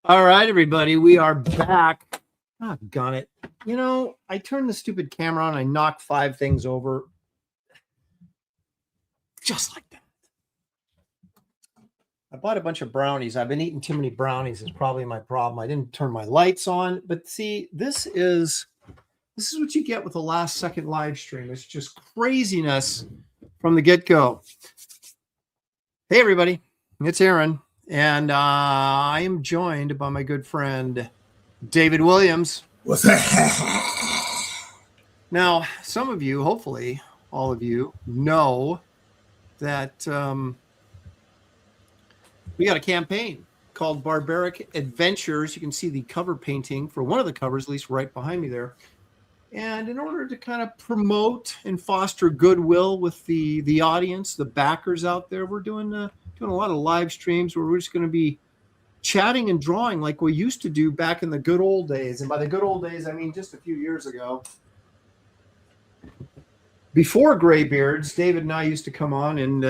All right, everybody, we are back. Oh, got it. You know, I turned the stupid camera on. I knocked 5 things over. Just like that. I bought a bunch of brownies. I've been eating too many brownies. Is probably my problem. I didn't turn my lights on. But see, this is what you get with a last second live stream. It's just craziness from the get-go. Hey, everybody. It's Aaron. And I am joined by my good friend, David Williams. What's that? Now, some of you, hopefully all of you, know that we got a campaign called Barbaric Adventures. You can see the cover painting for one of the covers, at least right behind me there. And in order to kind of promote and foster goodwill with the audience, the backers out there, we're doing a lot of live streams where we're just going to be chatting and drawing like we used to do back in the good old days. And by the good old days, I mean just a few years ago. Before Graybeards, David and I used to come on and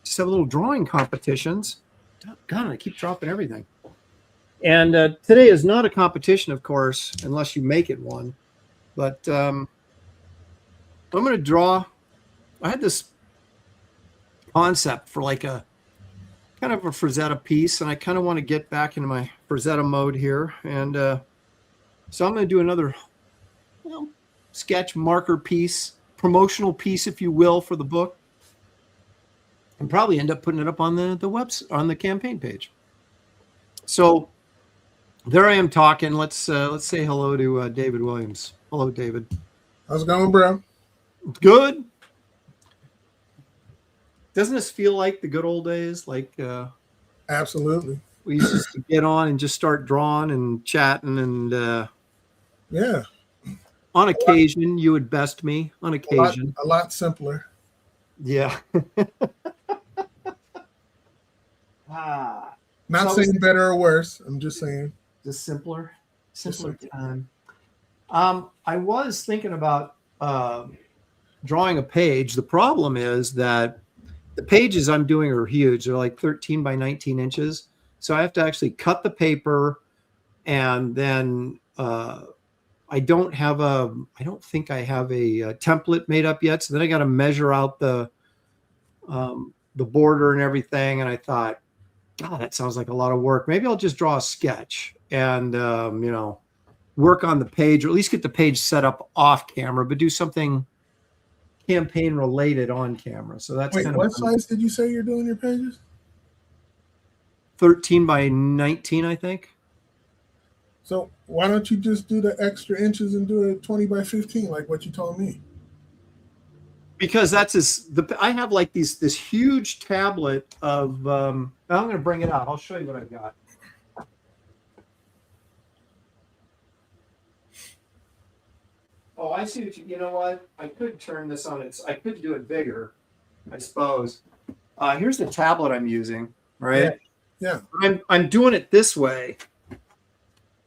just have little drawing competitions. God, I keep dropping everything. And today is not a competition, of course, unless you make it one. But I'm going to draw. I had this concept for like a kind of a Frazetta piece, and I kind of want to get back into my Frazetta mode here. And so I'm going to do another sketch marker piece, promotional piece, if you will, for the book, and probably end up putting it up on the website, on the campaign page. So there I am talking. Let's say hello to David Williams. Hello, David. How's it going, bro? Good. Doesn't this feel like the good old days? Like absolutely. We used to get on and just start drawing and chatting and yeah. On occasion, you would best me. On occasion, a lot simpler. Yeah. Not saying better or worse. I'm just saying just simpler time. I was thinking about drawing a page. The problem is that the pages I'm doing are huge. They're like 13 by 19 inches. So I have to actually cut the paper, and then I don't think I have a template made up yet. So then I got to measure out the border and everything. And I thought, God, that sounds like a lot of work. Maybe I'll just draw a sketch and, work on the page, or at least get the page set up off camera, but do something campaign related on camera. So that's Wait, kind what of size did you say you're doing your pages? 13 by 19, I think. So why don't you just do the extra inches and do it 20 by 15 like what you told me? Because I have like this huge tablet of I'm going to bring it out. I'll show you what I've got. Oh, I see you know what? I could turn this on I could do it bigger, I suppose. Here's the tablet I'm using, right? Yeah. I'm doing it this way,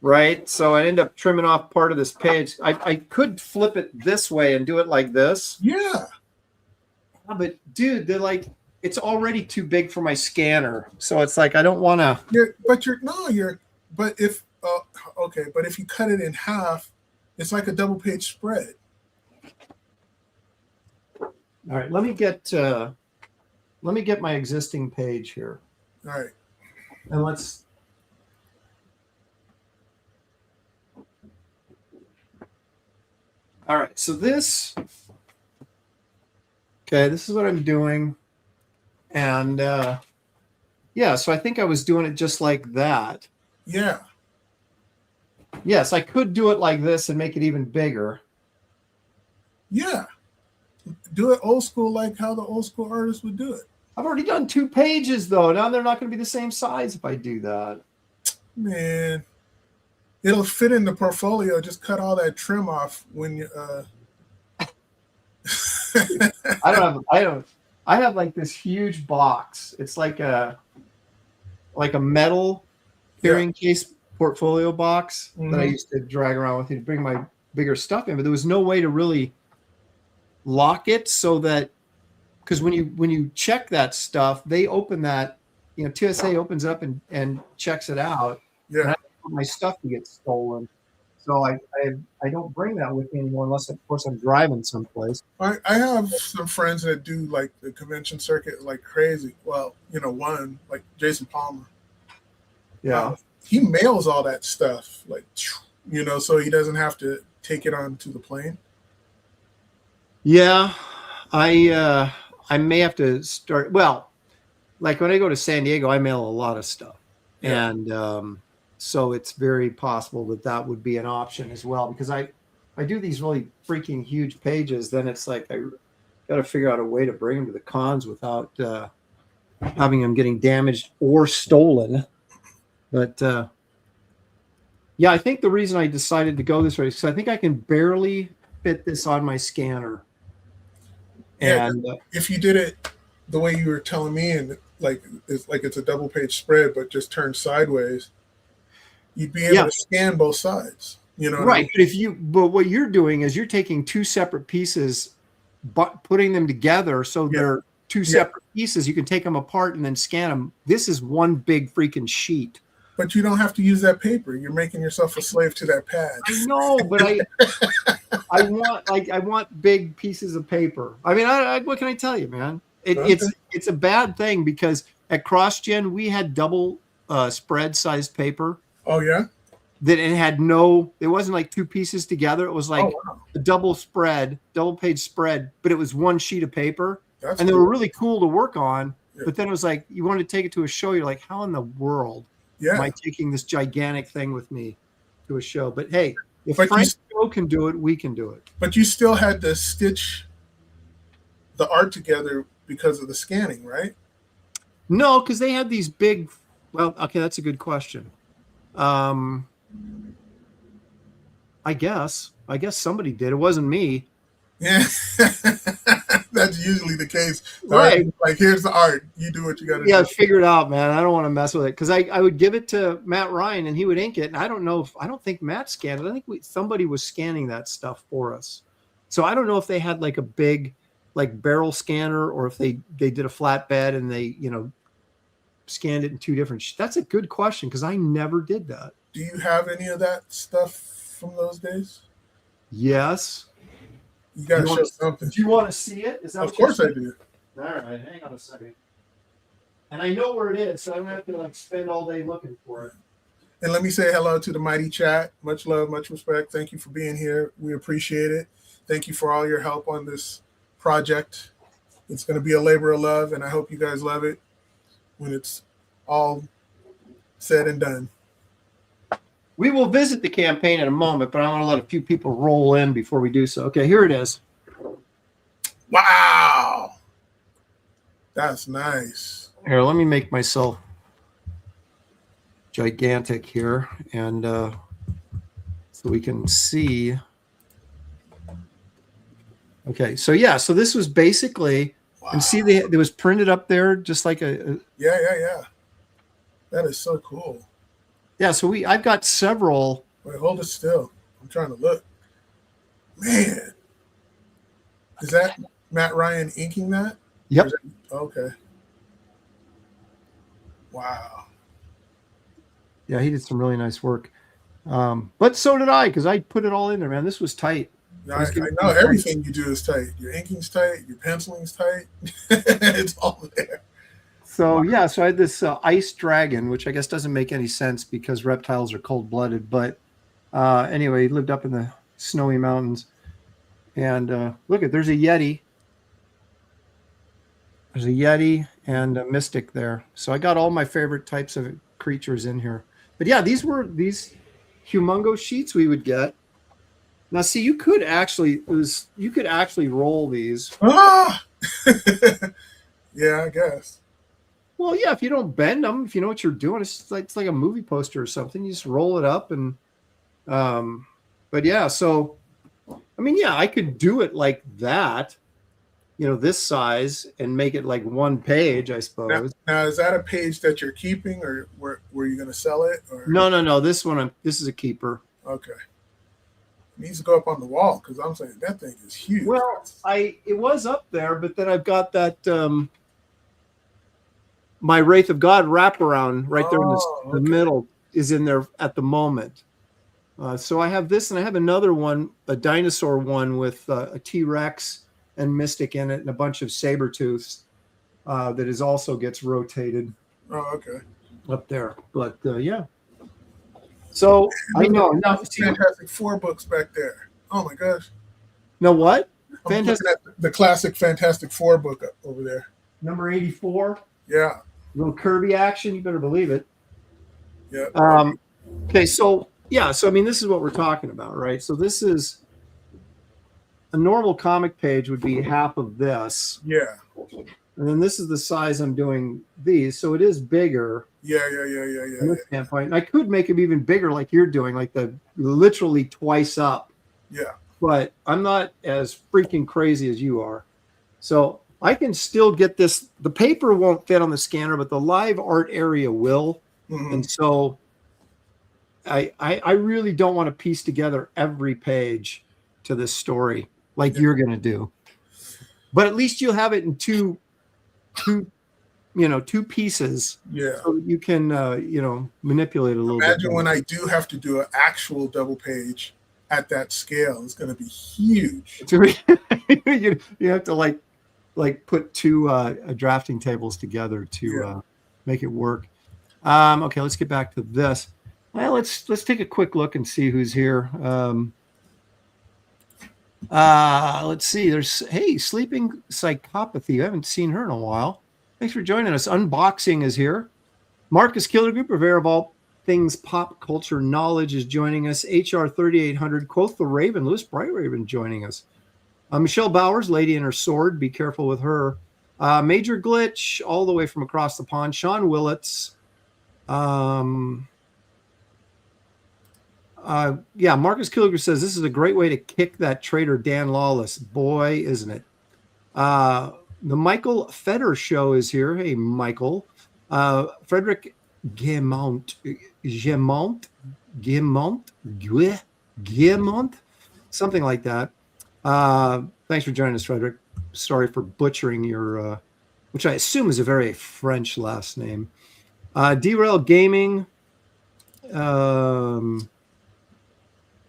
right? So I end up trimming off part of this page. I could flip it this way and do it like this. Yeah. But dude, it's already too big for my scanner. So it's like I don't want to. But if you cut it in half, it's like a double page spread. All right, let me get my existing page here. All right. And let's. All right, so this is what I'm doing. And so I think I was doing it just like that. Yeah. Yes, I could do it like this and make it even bigger. Yeah. Do it old school like how the old school artists would do it. I've already done 2 pages, though. Now they're not going to be the same size if I do that. Man, it'll fit in the portfolio. Just cut all that trim off when you. I have like this huge box. It's like a metal carrying case portfolio box that I used to drag around with me to bring my bigger stuff in. But there was no way to really lock it so that, because when you check that stuff, they open that, TSA opens up and checks it out. Yeah. And I don't want my stuff to get stolen. So I don't bring that with me anymore unless, of course, I'm driving someplace. I have some friends that do like the convention circuit like crazy. Well, one like Jason Palmer. Yeah. He mails all that stuff, like, so he doesn't have to take it onto the plane. Yeah, I may have to start. Well, like when I go to San Diego, I mail a lot of stuff, and so it's very possible that would be an option as well. Because I do these really freaking huge pages, then it's like I got to figure out a way to bring them to the cons without having them getting damaged or stolen. But I think the reason I decided to go this way is because I think I can barely fit this on my scanner. And if you did it the way you were telling me, and it's a double page spread, but just turned sideways, you'd be able to scan both sides. Right. I mean? But what you're doing is you're taking 2 separate pieces, but putting them together so they're 2 separate pieces. You can take them apart and then scan them. This is one big freaking sheet. But you don't have to use that paper. You're making yourself a slave to that pad. I know, but I want big pieces of paper. I mean, what can I tell you, man? It's a bad thing because at CrossGen we had double spread sized paper. Oh yeah. That it wasn't like 2 pieces together. It was like a double page spread, but it was one sheet of paper. They were really cool to work on. Yeah. But then it was like you wanted to take it to a show. You're like, how in the world? Am I taking this gigantic thing with me to a show? But hey, if Frank can do it, we can do it. But you still had to stitch the art together because of the scanning, right? No, because they had these big. Well, okay, that's a good question. I guess somebody did. It wasn't me. Yeah, that's usually the case. Right. Like, here's the art. You do what you got to do. Yeah, figure it out, man. I don't want to mess with it because I would give it to Matt Ryan and he would ink it. And I don't think Matt scanned it. I think somebody was scanning that stuff for us. So I don't know if they had like a big like barrel scanner or if they did a flatbed and they scanned it in 2 different. That's a good question because I never did that. Do you have any of that stuff from those days? Yes. You got to show something. Do you want to see it? Is that of course I do. All right, hang on a second. And I know where it is, so I don't have to like spend all day looking for it. And let me say hello to the mighty chat. Much love, much respect. Thank you for being here. We appreciate it. Thank you for all your help on this project. It's going to be a labor of love, and I hope you guys love it when it's all said and done. We will visit the campaign in a moment, but I want to let a few people roll in before we do so. Okay, here it is. Wow. That's nice. Here, let me make myself gigantic here, and so we can see. Okay, so yeah, so this was basically, wow. And see, it was printed up there just like a yeah. That is so cool. Yeah, so I've got several. Wait, hold it still. I'm trying to look. Man, is that Matt Ryan inking that? Yep. Okay. Wow. Yeah, he did some really nice work. But so did I, because I put it all in there, man. This was tight. I know everything you do is tight. Your inking's tight. Your penciling's tight. It's all there. So, yeah, so I had this ice dragon, which I guess doesn't make any sense because reptiles are cold-blooded. But anyway, he lived up in the snowy mountains. And look, there's a Yeti. There's a Yeti and a Mystic there. So I got all my favorite types of creatures in here. But, yeah, these were these humongo sheets we would get. Now, see, you could actually roll these. Ah! Yeah, I guess. Well, yeah, if you don't bend them, if you know what you're doing, it's like a movie poster or something. You just roll it up and, but yeah, so, I mean, yeah, I could do it like that, this size and make it like one page, I suppose. Now is that a page that you're keeping or were you going to sell it? Or? No. This is a keeper. Okay. It needs to go up on the wall because I'm saying that thing is huge. Well, it was up there, but then I've got that, my Wraith of God wraparound right there in the middle is in there at the moment. So I have this and I have another one, a dinosaur one with a T-Rex and Mystic in it and a bunch of saber-tooths that is also gets rotated. Oh, okay. Up there. But yeah. So I know. Now, Fantastic Four books back there. Oh my gosh. No, what? Fantastic. The classic Fantastic Four book over there. Number 84. Yeah. Little Kirby action, you better believe it. Yeah. Okay, so yeah, so I mean, this is what we're talking about, right? So this is a normal comic page would be half of this. Yeah. And then this is the size I'm doing these, so it is bigger. Yeah. From this standpoint, I could make them even bigger, like you're doing, like the literally twice up. Yeah. But I'm not as freaking crazy as you are, so I can still get this. The paper won't fit on the scanner, but the live art area will. Mm-hmm. And so I really don't want to piece together every page to this story like you're going to do. But at least you'll have it in two pieces. Yeah. So you can, manipulate a little bit. Imagine when I do have to do an actual double page at that scale. It's going to be huge. You have to like put two drafting tables together to make it work. Okay, let's get back to this. Well, let's take a quick look and see who's here. Let's see. There's Sleeping Psychopathy. I haven't seen her in a while. Thanks for joining us. Unboxing is here. Marcus Killer Purveyor of all things pop culture knowledge is joining us. HR 3800 Quoth the Raven. Louis Bright Raven joining us. Michelle Bowers, Lady and Her Sword. Be careful with her. Major Glitch, all the way from across the pond. Sean Willits. Marcus Kilger says this is a great way to kick that traitor Dan Lawless. Boy, isn't it? The Michael Feder Show is here. Hey, Michael. Frederick Guimont, something like that. Thanks for joining us, Frederick. Sorry for butchering your, which I assume is a very French last name. Derail Gaming.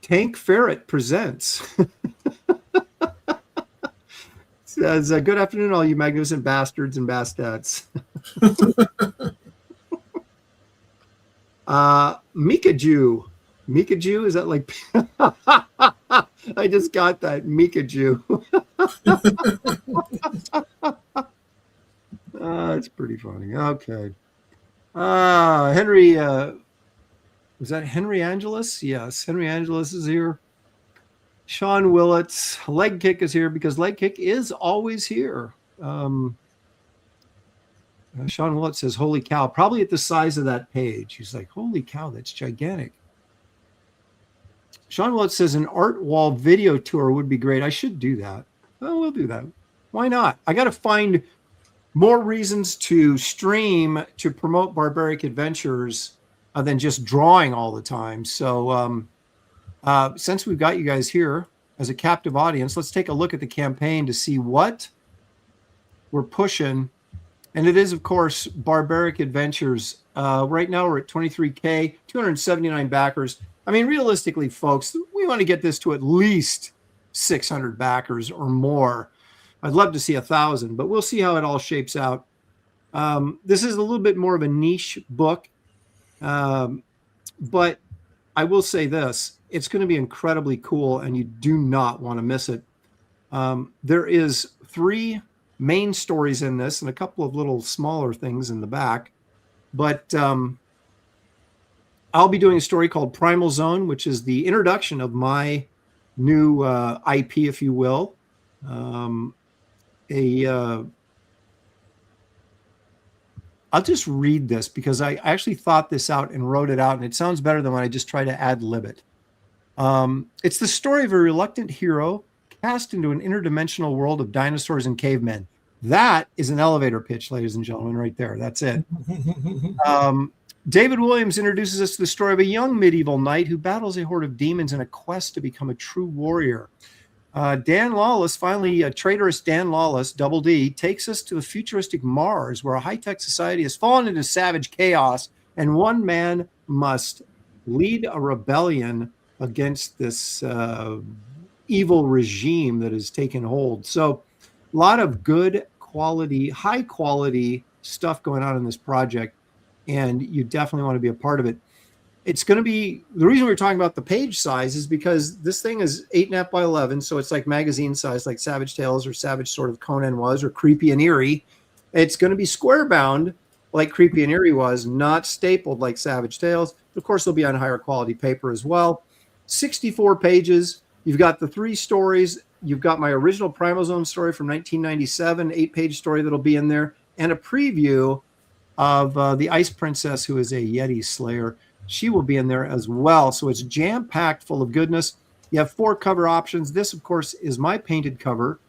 Tank Ferret presents. Says, good afternoon, all you magnificent bastards and bastards. Mika Jew, is that like I just got that Mikaju. It's pretty funny. Okay. Henry, was that Henry Angelus? Yes, Henry Angelus is here. Sean Willits, Leg Kick is here because Leg Kick is always here. Sean Willits says, holy cow, probably at the size of that page. He's like, holy cow, that's gigantic. Sean Willits says an art wall video tour would be great. I should do that. Oh, we'll do that. Why not? I got to find more reasons to stream to promote Barbaric Adventures than just drawing all the time. So since we've got you guys here as a captive audience, let's take a look at the campaign to see what we're pushing. And it is, of course, Barbaric Adventures. Right now we're at 23K, 279 backers. I mean, realistically, folks, we want to get this to at least 600 backers or more. I'd love to see 1,000, but we'll see how it all shapes out. This is a little bit more of a niche book, but I will say this. It's going to be incredibly cool, and you do not want to miss it. There is 3 main stories in this and a couple of little smaller things in the back, but I'll be doing a story called Primal Zone, which is the introduction of my new IP, if you will. I'll just read this because I actually thought this out and wrote it out, and it sounds better than when I just try to ad-lib it. It's the story of a reluctant hero cast into an interdimensional world of dinosaurs and cavemen. That is an elevator pitch, ladies and gentlemen, right there. That's it. David Williams introduces us to the story of a young medieval knight who battles a horde of demons in a quest to become a true warrior. Dan Lawless, finally, traitorous Dan Lawless, Double D, takes us to the futuristic Mars, where a high-tech society has fallen into savage chaos, and one man must lead a rebellion against this evil regime that has taken hold. So a lot of good quality, high quality stuff going on in this project, and you definitely want to be a part of it. It's going to be, the reason we're talking about the page size is because this thing is 8.5 by 11, so it's like magazine size, like Savage Tales or Savage sort of Conan was, or Creepy and Eerie. It's going to be square bound like Creepy and Eerie was, not stapled like Savage Tales. Of course, they'll be on higher quality paper as well. 64 pages. You've got the 3 stories. You've got my original Primal Zone story from 1997, 8-page story that'll be in there, and a preview of the Ice Princess, who is a Yeti Slayer. She will be in there as well. So it's jam-packed full of goodness. You have 4 cover options. This, of course, is my painted cover.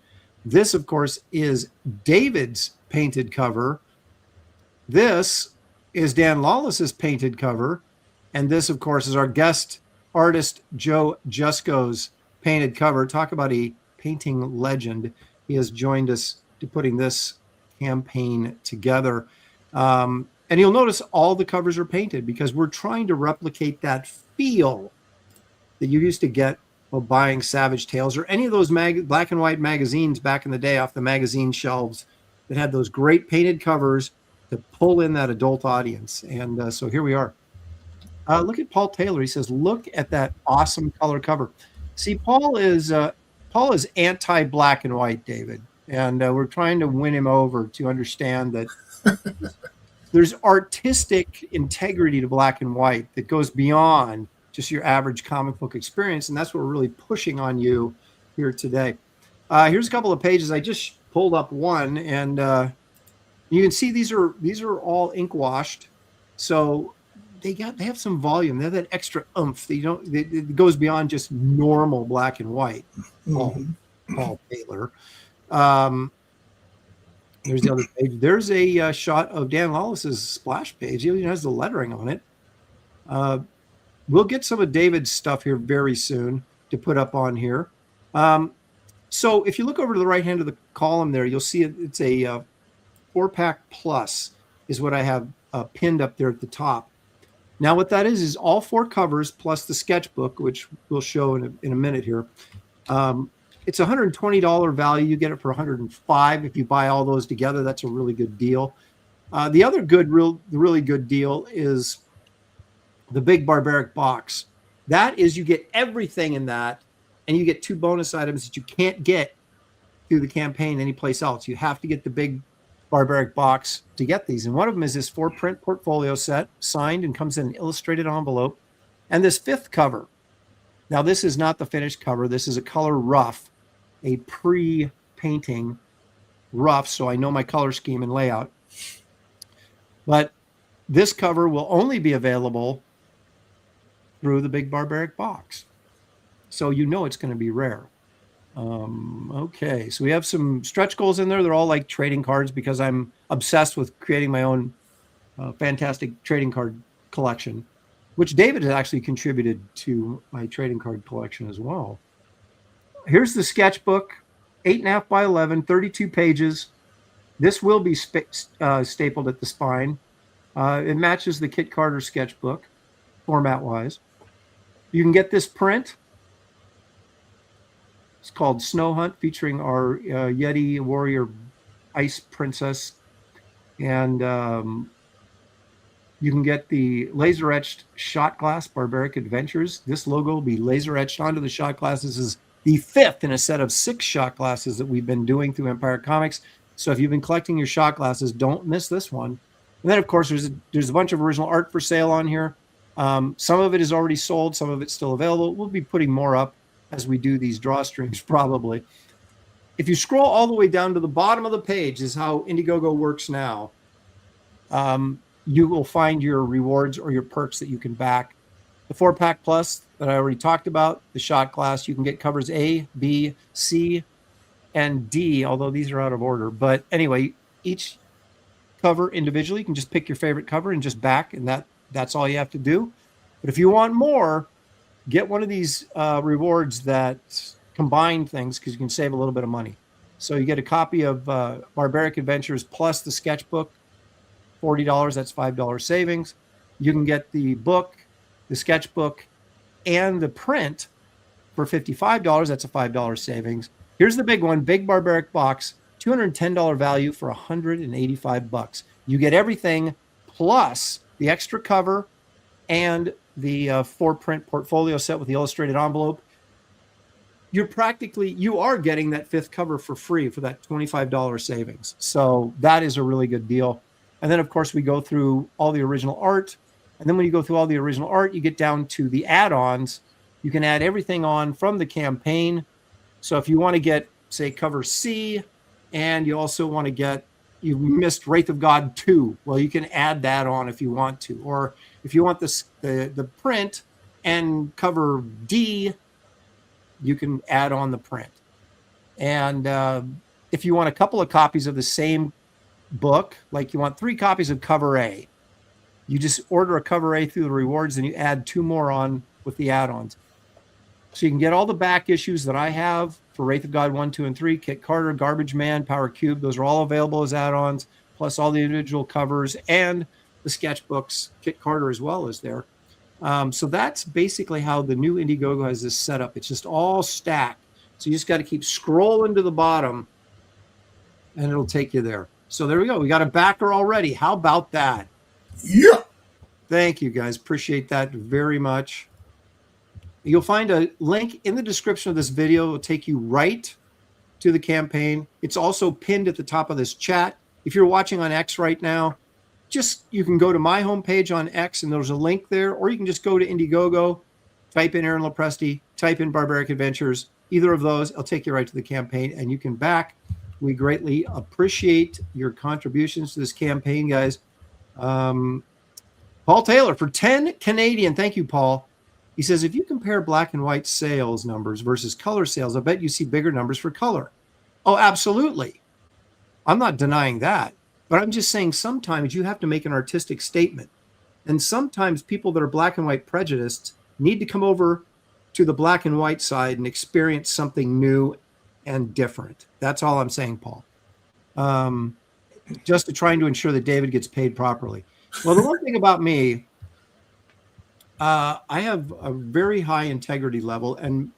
This, of course, is David's painted cover. This is Dan Lawless's painted cover. And this, of course, is our guest artist, Joe Jusko's painted cover. Talk about a painting legend. He has joined us to putting this campaign together. And you'll notice all the covers are painted because we're trying to replicate that feel that you used to get while buying Savage Tales or any of those black and white magazines back in the day off the magazine shelves that had those great painted covers to pull in that adult audience. And so here we are. Look at Paul Taylor. He says, look at that awesome color cover. See, Paul is anti-black and white, David. And we're trying to win him over to understand that there's artistic integrity to black and white that goes beyond just your average comic book experience. And that's what we're really pushing on you here today. Here's a couple of pages. I just pulled up one, and you can see these are all ink washed. So they have some volume. They have that extra oomph that it goes beyond just normal black and white. Paul Taylor. There's the other page. There's a shot of Dan Lawless's splash page. He even has the lettering on it. We'll get some of David's stuff here very soon to put up on here. So if you look over to the right hand of the column there, you'll see it's a 4-pack plus is what I have pinned up there at the top. Now what that is all 4 covers plus the sketchbook, which we'll show in a minute here. It's a $120 value. You get it for $105 if you buy all those together. That's a really good deal. The other really good deal is the big Barbaric box. That is, you get everything in that and you get 2 bonus items that you can't get through the campaign anyplace else. You have to get the big Barbaric box to get these. And one of them is this 4-print portfolio set, signed and comes in an illustrated envelope. And this 5th cover. Now, this is not the finished cover. This is a color rough, a pre-painting rough, so I know my color scheme and layout. But this cover will only be available through the big Barbaric box. So you know it's going to be rare. Okay, so we have some stretch goals in there. They're all like trading cards because I'm obsessed with creating my own fantastic trading card collection, which David has actually contributed to my trading card collection as well. Here's the sketchbook, 8.5 by 11, 32 pages. This will be stapled at the spine. It matches the Kit Carter sketchbook, format-wise. You can get this print. It's called Snow Hunt, featuring our Yeti Warrior Ice Princess. And you can get the laser-etched shot glass Barbaric Adventures. This logo will be laser-etched onto the shot glass. This is the 5th in a set of 6 shot glasses that we've been doing through Empire Comics. So if you've been collecting your shot glasses, don't miss this one. And then, of course, there's a bunch of original art for sale on here. Some of it is already sold. Some of it's still available. We'll be putting more up as we do these draw streams, probably. If you scroll all the way down to the bottom of the page, is how Indiegogo works now. You will find your rewards or your perks that you can back. The 4-pack plus that I already talked about, the shot glass, you can get covers A, B, C, and D, although these are out of order. But anyway, each cover individually, you can just pick your favorite cover and just back, and that's all you have to do. But if you want more, get one of these rewards that combine things, because you can save a little bit of money. So you get a copy of Barbaric Adventures plus the sketchbook, $40. That's $5 savings. You can get the book, the sketchbook, and the print for $55. That's a $5 savings. Here's the big one, big Barbaric box, $210 value for $185. You get everything plus the extra cover and the 4-print portfolio set with the illustrated envelope. You are getting that 5th cover for free for that $25 savings. So that is a really good deal. And then, of course, we go through all the original art. And then when you go through all the original art, you get down to the add-ons. You can add everything on from the campaign. So if you want to get, say, cover C, and you also want to get, you missed Wraith of God 2, well, you can add that on if you want to. Or if you want the print and cover D, you can add on the print. And if you want a couple of copies of the same book, like you want 3 copies of cover A, you just order a cover A through the rewards and you add 2 more on with the add-ons. So you can get all the back issues that I have for Wraith of God 1, 2, and 3, Kit Carter, Garbage Man, Power Cube. Those are all available as add-ons, plus all the individual covers and the sketchbooks. Kit Carter as well is there. So that's basically how the new Indiegogo has this set up. It's just all stacked. So you just got to keep scrolling to the bottom and it'll take you there. So there we go. We got a backer already. How about that? Yeah. Thank you, guys. Appreciate that very much. You'll find a link in the description of this video. It will take you right to the campaign. It's also pinned at the top of this chat. If you're watching on X right now, you can go to my homepage on X and there's a link there, or you can just go to Indiegogo, type in Aaron Lopresti, type in Barbaric Adventures. Either of those, it'll take you right to the campaign and you can back. We greatly appreciate your contributions to this campaign, guys. Paul Taylor for 10 Canadian. Thank you, Paul. He says, if you compare black and white sales numbers versus color sales, I bet you see bigger numbers for color. Oh, absolutely. I'm not denying that. But I'm just saying sometimes you have to make an artistic statement. And sometimes people that are black and white prejudiced need to come over to the black and white side and experience something new and different. That's all I'm saying, Paul. Just trying to ensure that David gets paid properly. Well, the one thing about me, I have a very high integrity level, and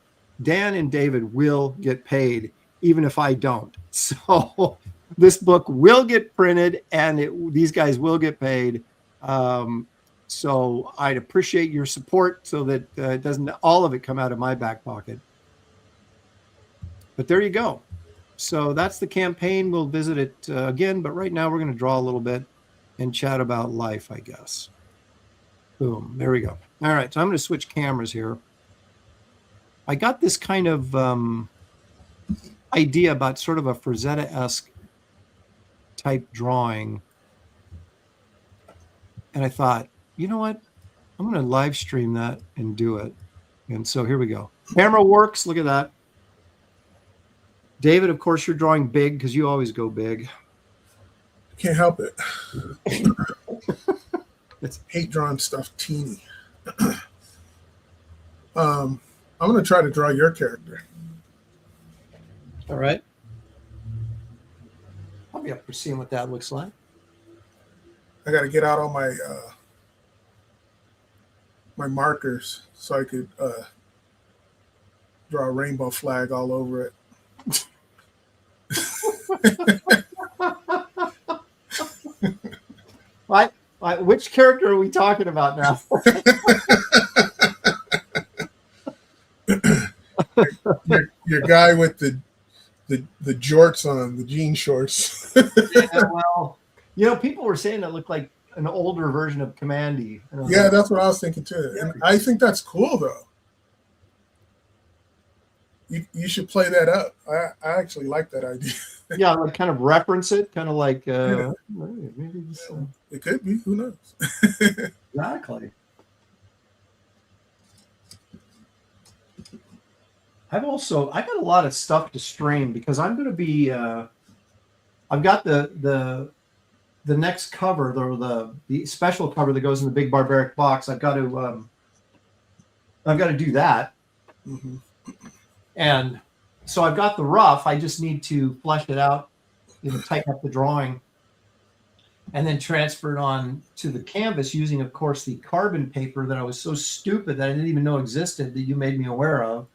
Dan and David will get paid even if I don't. So this book will get printed, and these guys will get paid. So I'd appreciate your support so that it doesn't all of it come out of my back pocket. But there you go. So that's the campaign. We'll visit it again, but right now we're going to draw a little bit and chat about life, I guess. Boom. There we go. All right. So I'm going to switch cameras here. I got this kind of idea about sort of a Frazetta-esque type drawing. And I thought, you know what? I'm going to live stream that and do it. And so here we go. Camera works. Look at that. David, of course, you're drawing big because you always go big. Can't help it. It's hate drawing stuff teeny. I'm going to try to draw your character. All right. I'll be up for seeing what that looks like. I got to get out all my my markers so I could draw a rainbow flag all over it. What? Which character are we talking about now? your guy with the jorts on, the jean shorts. Yeah, well, you know, people were saying it looked like an older version of Commandy. Yeah, that's what I was thinking too. And I think that's cool though. You should play that up. I actually like that idea. Yeah, like kind of reference it, kind of like maybe just, it could be. Who knows? Exactly. I got a lot of stuff to stream because I'm going to be. I've got the next cover, the special cover that goes in the big barbaric box. I've got to do that. Mm-hmm. And so I've got the rough. I just need to flesh it out, tighten up the drawing, and then transfer it on to the canvas using, of course, the carbon paper that I was so stupid that I didn't even know existed that you made me aware of.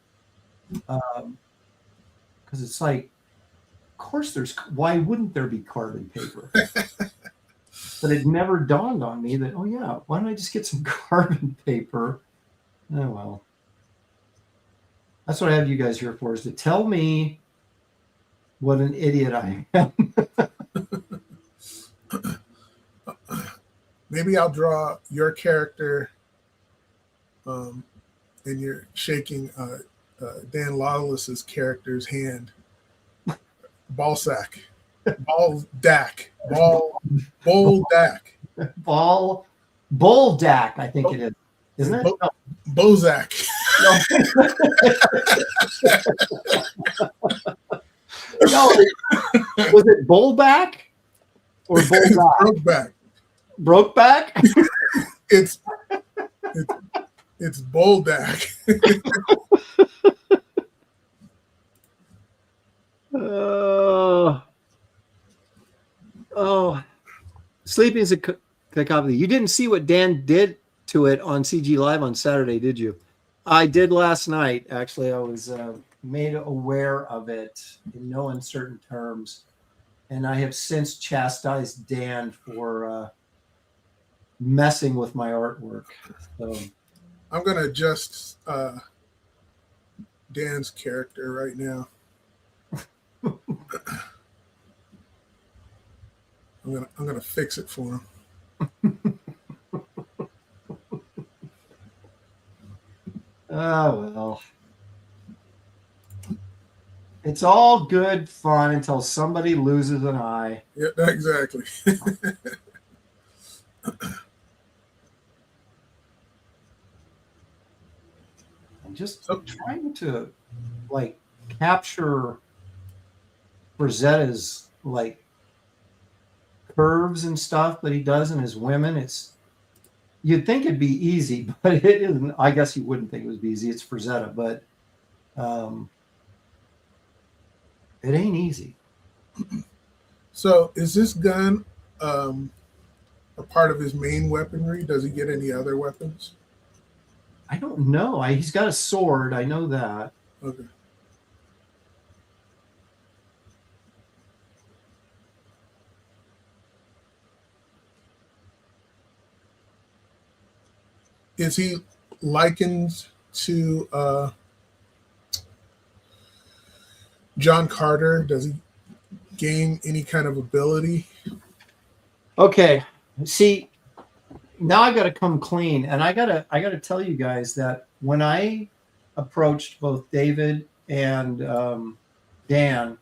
Because it's like, of course why wouldn't there be carbon paper? But it never dawned on me that, oh yeah, why don't I just get some carbon paper? Oh well. That's what I have you guys here for, is to tell me what an idiot I am. Maybe I'll draw your character and you're shaking Dan Lawless's character's hand. Ball sack. Ball Dak. Bull Dak. Bull Dak, I think it is. Isn't it? No. Bozak. No. No, was it Bullback or Bullback? Brokeback. Brokeback? It's Boldak. Sleeping is a copy. You didn't see what Dan did to it on CG Live on Saturday, did you? I did last night. Actually, I was made aware of it in no uncertain terms, and I have since chastised Dan for messing with my artwork. So I'm going to adjust Dan's character right now. I'm gonna fix it for him. Oh well. It's all good fun until somebody loses an eye. Yeah, exactly. I'm just trying to like capture Brazetta's like curves and stuff that he does in his women. You'd think it'd be easy, but it isn't. I guess you wouldn't think it would be easy. It's Frazetta, but it ain't easy. So is this gun a part of his main weaponry? Does he get any other weapons? I don't know. He's got a sword. I know that. Okay. Is he likened to John Carter, does he gain any kind of ability? Okay, see, now I got to come clean, and I gotta tell you guys that when I approached both David and Dan,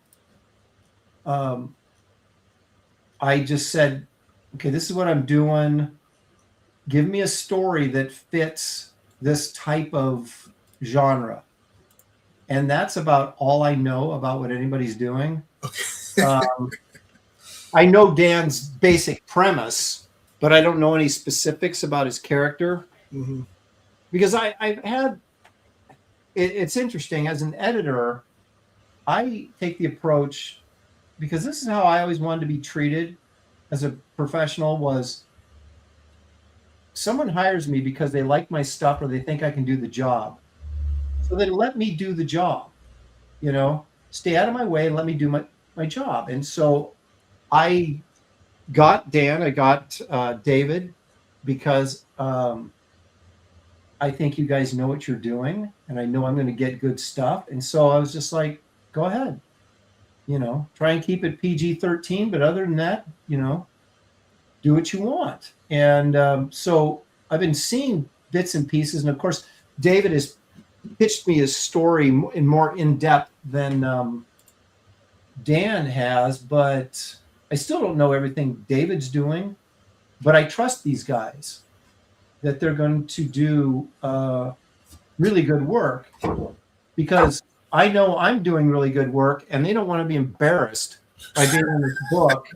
um, I just said, okay, this is what I'm doing. Give me a story that fits this type of genre. And that's about all I know about what anybody's doing. Okay. I know Dan's basic premise, but I don't know any specifics about his character. Mm-hmm. Because I've had, it's interesting, as an editor, I take the approach, because this is how I always wanted to be treated as a professional, was someone hires me because they like my stuff or they think I can do the job. So then let me do the job, stay out of my way and let me do my job. And so I got Dan, I got David, because I think you guys know what you're doing and I know I'm going to get good stuff. And so I was just like, go ahead, try and keep it PG-13. But other than that, do what you want. And so I've been seeing bits and pieces. And of course, David has pitched me his story in more in-depth than Dan has, but I still don't know everything David's doing. But I trust these guys that they're going to do really good work, because I know I'm doing really good work and they don't want to be embarrassed by being in this book.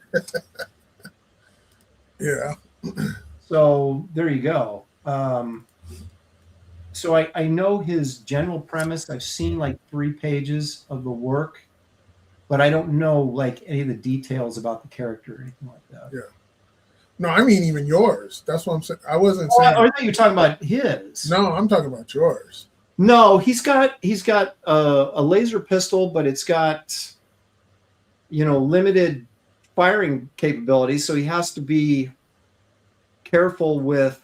Yeah. So there you go. So I know his general premise. I've seen like 3 pages of the work, but I don't know like any of the details about the character or anything like that. Yeah. No, I mean even yours. That's what I'm saying. I wasn't Oh, saying. I thought you were talking about his. No, I'm talking about yours. No, he's got a laser pistol, but it's got limited firing capabilities, so he has to be careful with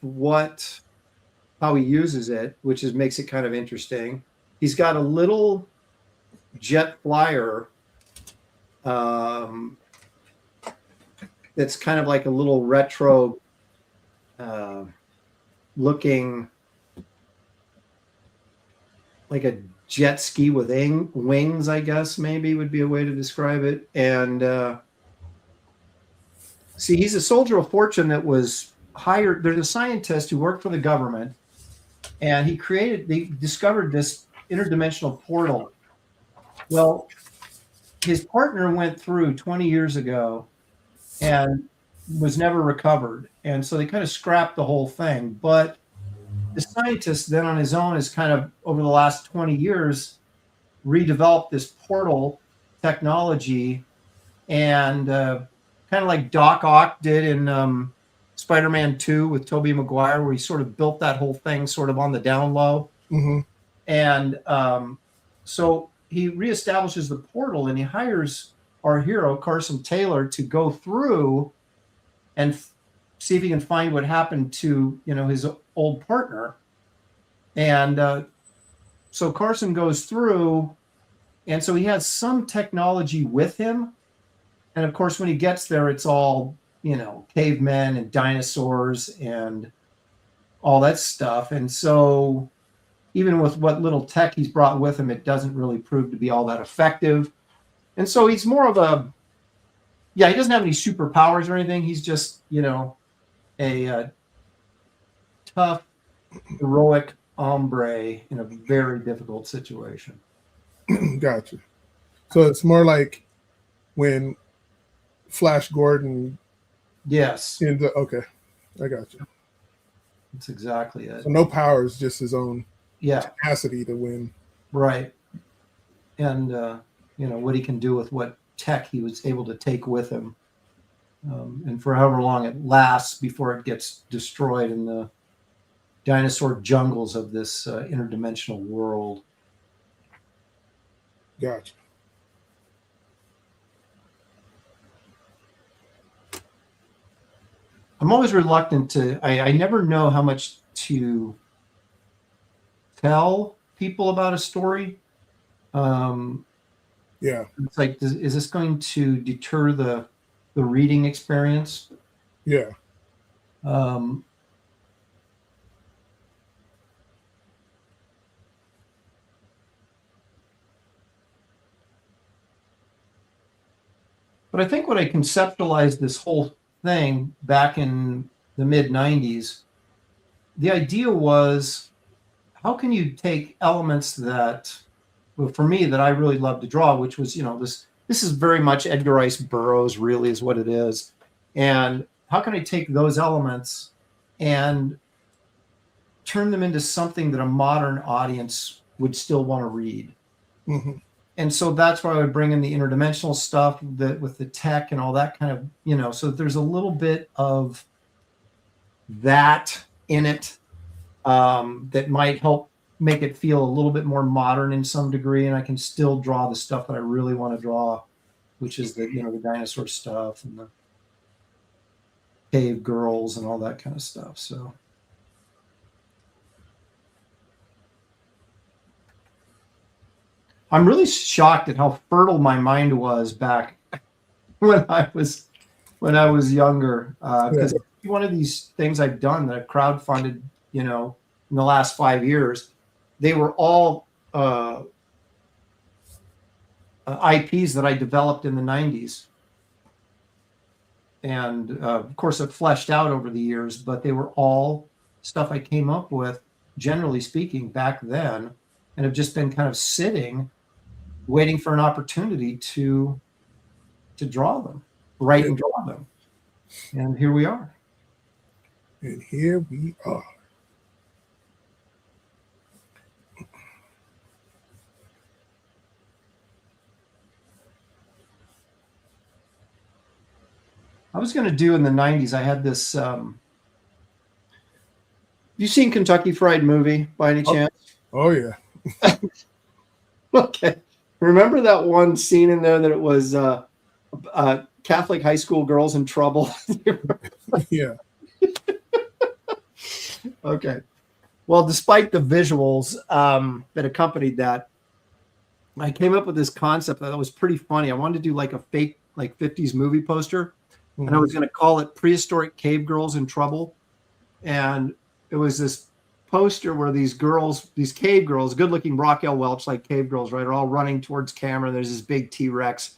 how he uses it, which makes it kind of interesting. He's got a little jet flyer that's kind of like a little retro looking, like a jet ski with wings, I guess maybe would be a way to describe it. And see, he's a soldier of fortune that was hired. There's a scientist who worked for the government, and they discovered this interdimensional portal. Well, his partner went through 20 years ago and was never recovered. And so they kind of scrapped the whole thing. But the scientist then on his own has kind of, over the last 20 years, redeveloped this portal technology, and kind of like Doc Ock did in Spider-Man 2 with Tobey Maguire, where he sort of built that whole thing sort of on the down low. Mm-hmm. And so he reestablishes the portal, and he hires our hero, Carson Taylor, to go through and see if he can find what happened to, his old partner. And so Carson goes through, and so he has some technology with him. And of course, when he gets there, it's all, cavemen and dinosaurs and all that stuff. And so even with what little tech he's brought with him, it doesn't really prove to be all that effective. And so he's more of he doesn't have any superpowers or anything. He's just, a tough, heroic hombre in a very difficult situation. Gotcha. So it's more like when Flash Gordon. Yes. Okay, I got you. That's exactly it. So no powers, just his own capacity to win. Right. And, what he can do with what tech he was able to take with him. And for however long it lasts before it gets destroyed in the dinosaur jungles of this interdimensional world. Gotcha. I'm always reluctant I never know how much to tell people about a story. Yeah. It's like, is this going to deter the reading experience? Yeah. Um, but I think when I conceptualized this whole thing back in the mid 90s, the idea was, how can you take elements that, well, for me, that I really love to draw, which was, this is very much Edgar Rice Burroughs, really is what it is. And how can I take those elements and turn them into something that a modern audience would still want to read? Mm-hmm. And so that's where I would bring in the interdimensional stuff with the tech and all that kind of, so there's a little bit of that in it, that might help make it feel a little bit more modern in some degree. And I can still draw the stuff that I really want to draw, which is the dinosaur stuff and the cave girls and all that kind of stuff. So I'm really shocked at how fertile my mind was back when I was younger. Because one of these things I've done that I've crowdfunded, in the last 5 years, they were all IPs that I developed in the 90s. And of course, it fleshed out over the years, but they were all stuff I came up with, generally speaking, back then, and have just been kind of sitting, waiting for an opportunity to draw them, write and draw them. And here we are. And here we are. I was going to do in the 90s, I had this. You seen Kentucky Fried Movie by any chance? Oh, yeah. Okay. Remember that one scene in there that it was Catholic high school girls in trouble? Yeah. Okay. Well, despite the visuals that accompanied that, I came up with this concept that was pretty funny. I wanted to do like a fake, like 50s movie poster. Mm-hmm. And I was going to call it Prehistoric Cave Girls in Trouble. And it was this poster where these cave girls, good looking Rockwell Welch like cave girls, right, are all running towards camera. There's this big T-Rex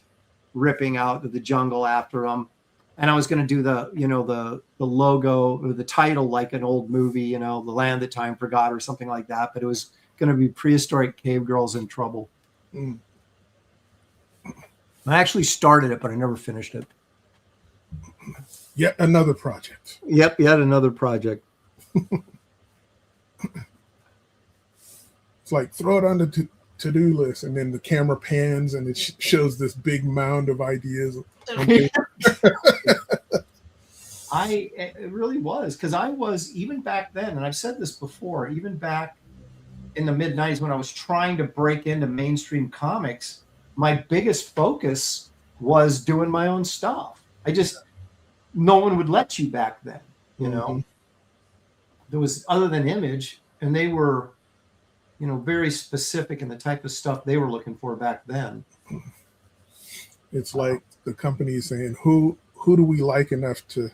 ripping out of the jungle after them. And I was going to do the logo or the title like an old movie, The Land That Time Forgot or something like that. But it was going to be Prehistoric Cave Girls in Trouble. Mm. I actually started it, but I never finished it. Yet another project. Yep, yet another project. It's like throw it on the to-do list, and then the camera pans, and it shows this big mound of ideas. It really was, because I was, even back then, and I've said this before, even back in the mid-90s when I was trying to break into mainstream comics, my biggest focus was doing my own stuff. No one would let you back then, Mm-hmm. There was, other than Image, and they were, very specific in the type of stuff they were looking for back then. It's like the company saying, who do we like enough to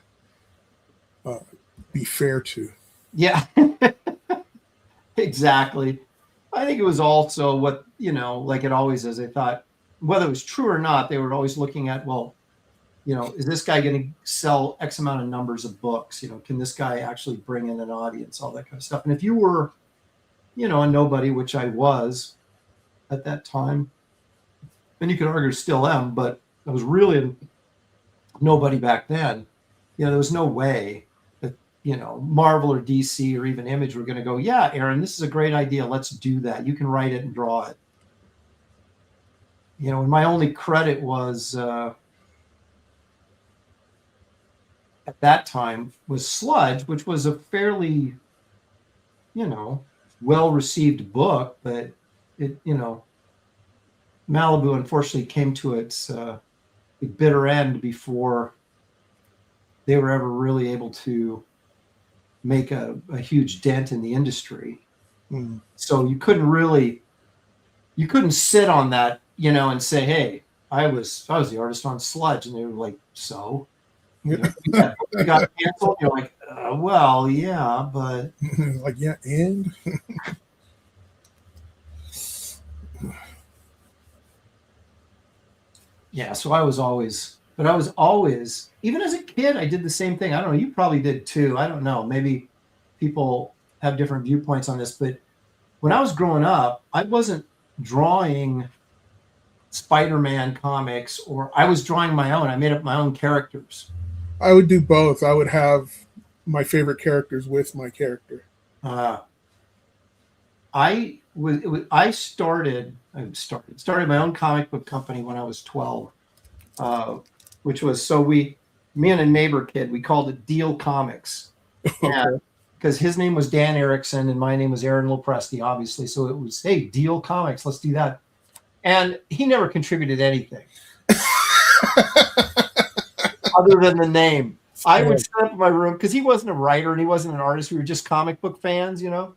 be fair to? Yeah, exactly. I think it was also what, like it always is. I thought, whether it was true or not, they were always looking at, well, is this guy going to sell X amount of numbers of books? Can this guy actually bring in an audience, all that kind of stuff. And if you were, a nobody, which I was at that time, and you could argue still am, but I was really a nobody back then. There was no way that, Marvel or DC or even Image were going to go, yeah, Aaron, this is a great idea. Let's do that. You can write it and draw it. And my only credit was, at that time, was Sludge, which was a fairly, well-received book, but it, Malibu unfortunately came to its bitter end before they were ever really able to make a huge dent in the industry. Mm. So you couldn't sit on that and say, hey, I was the artist on Sludge, and they were like, so you got canceled. You're like, well, yeah, but like, yeah, and yeah. So I was always, even as a kid, I did the same thing. I don't know. You probably did too. I don't know. Maybe people have different viewpoints on this, but when I was growing up, I wasn't drawing Spider-Man comics, or I was drawing my own. I made up my own characters. I would do both. I would have my favorite characters with my character. I started my own comic book company when I was 12, which was me and a neighbor kid, we called it Deal Comics, because his name was Dan Erickson and my name was Aaron Lopresti, obviously. So it was, hey, Deal Comics, let's do that. And he never contributed anything other than the name. I would set up in my room because he wasn't a writer and he wasn't an artist. We were just comic book fans, Yeah.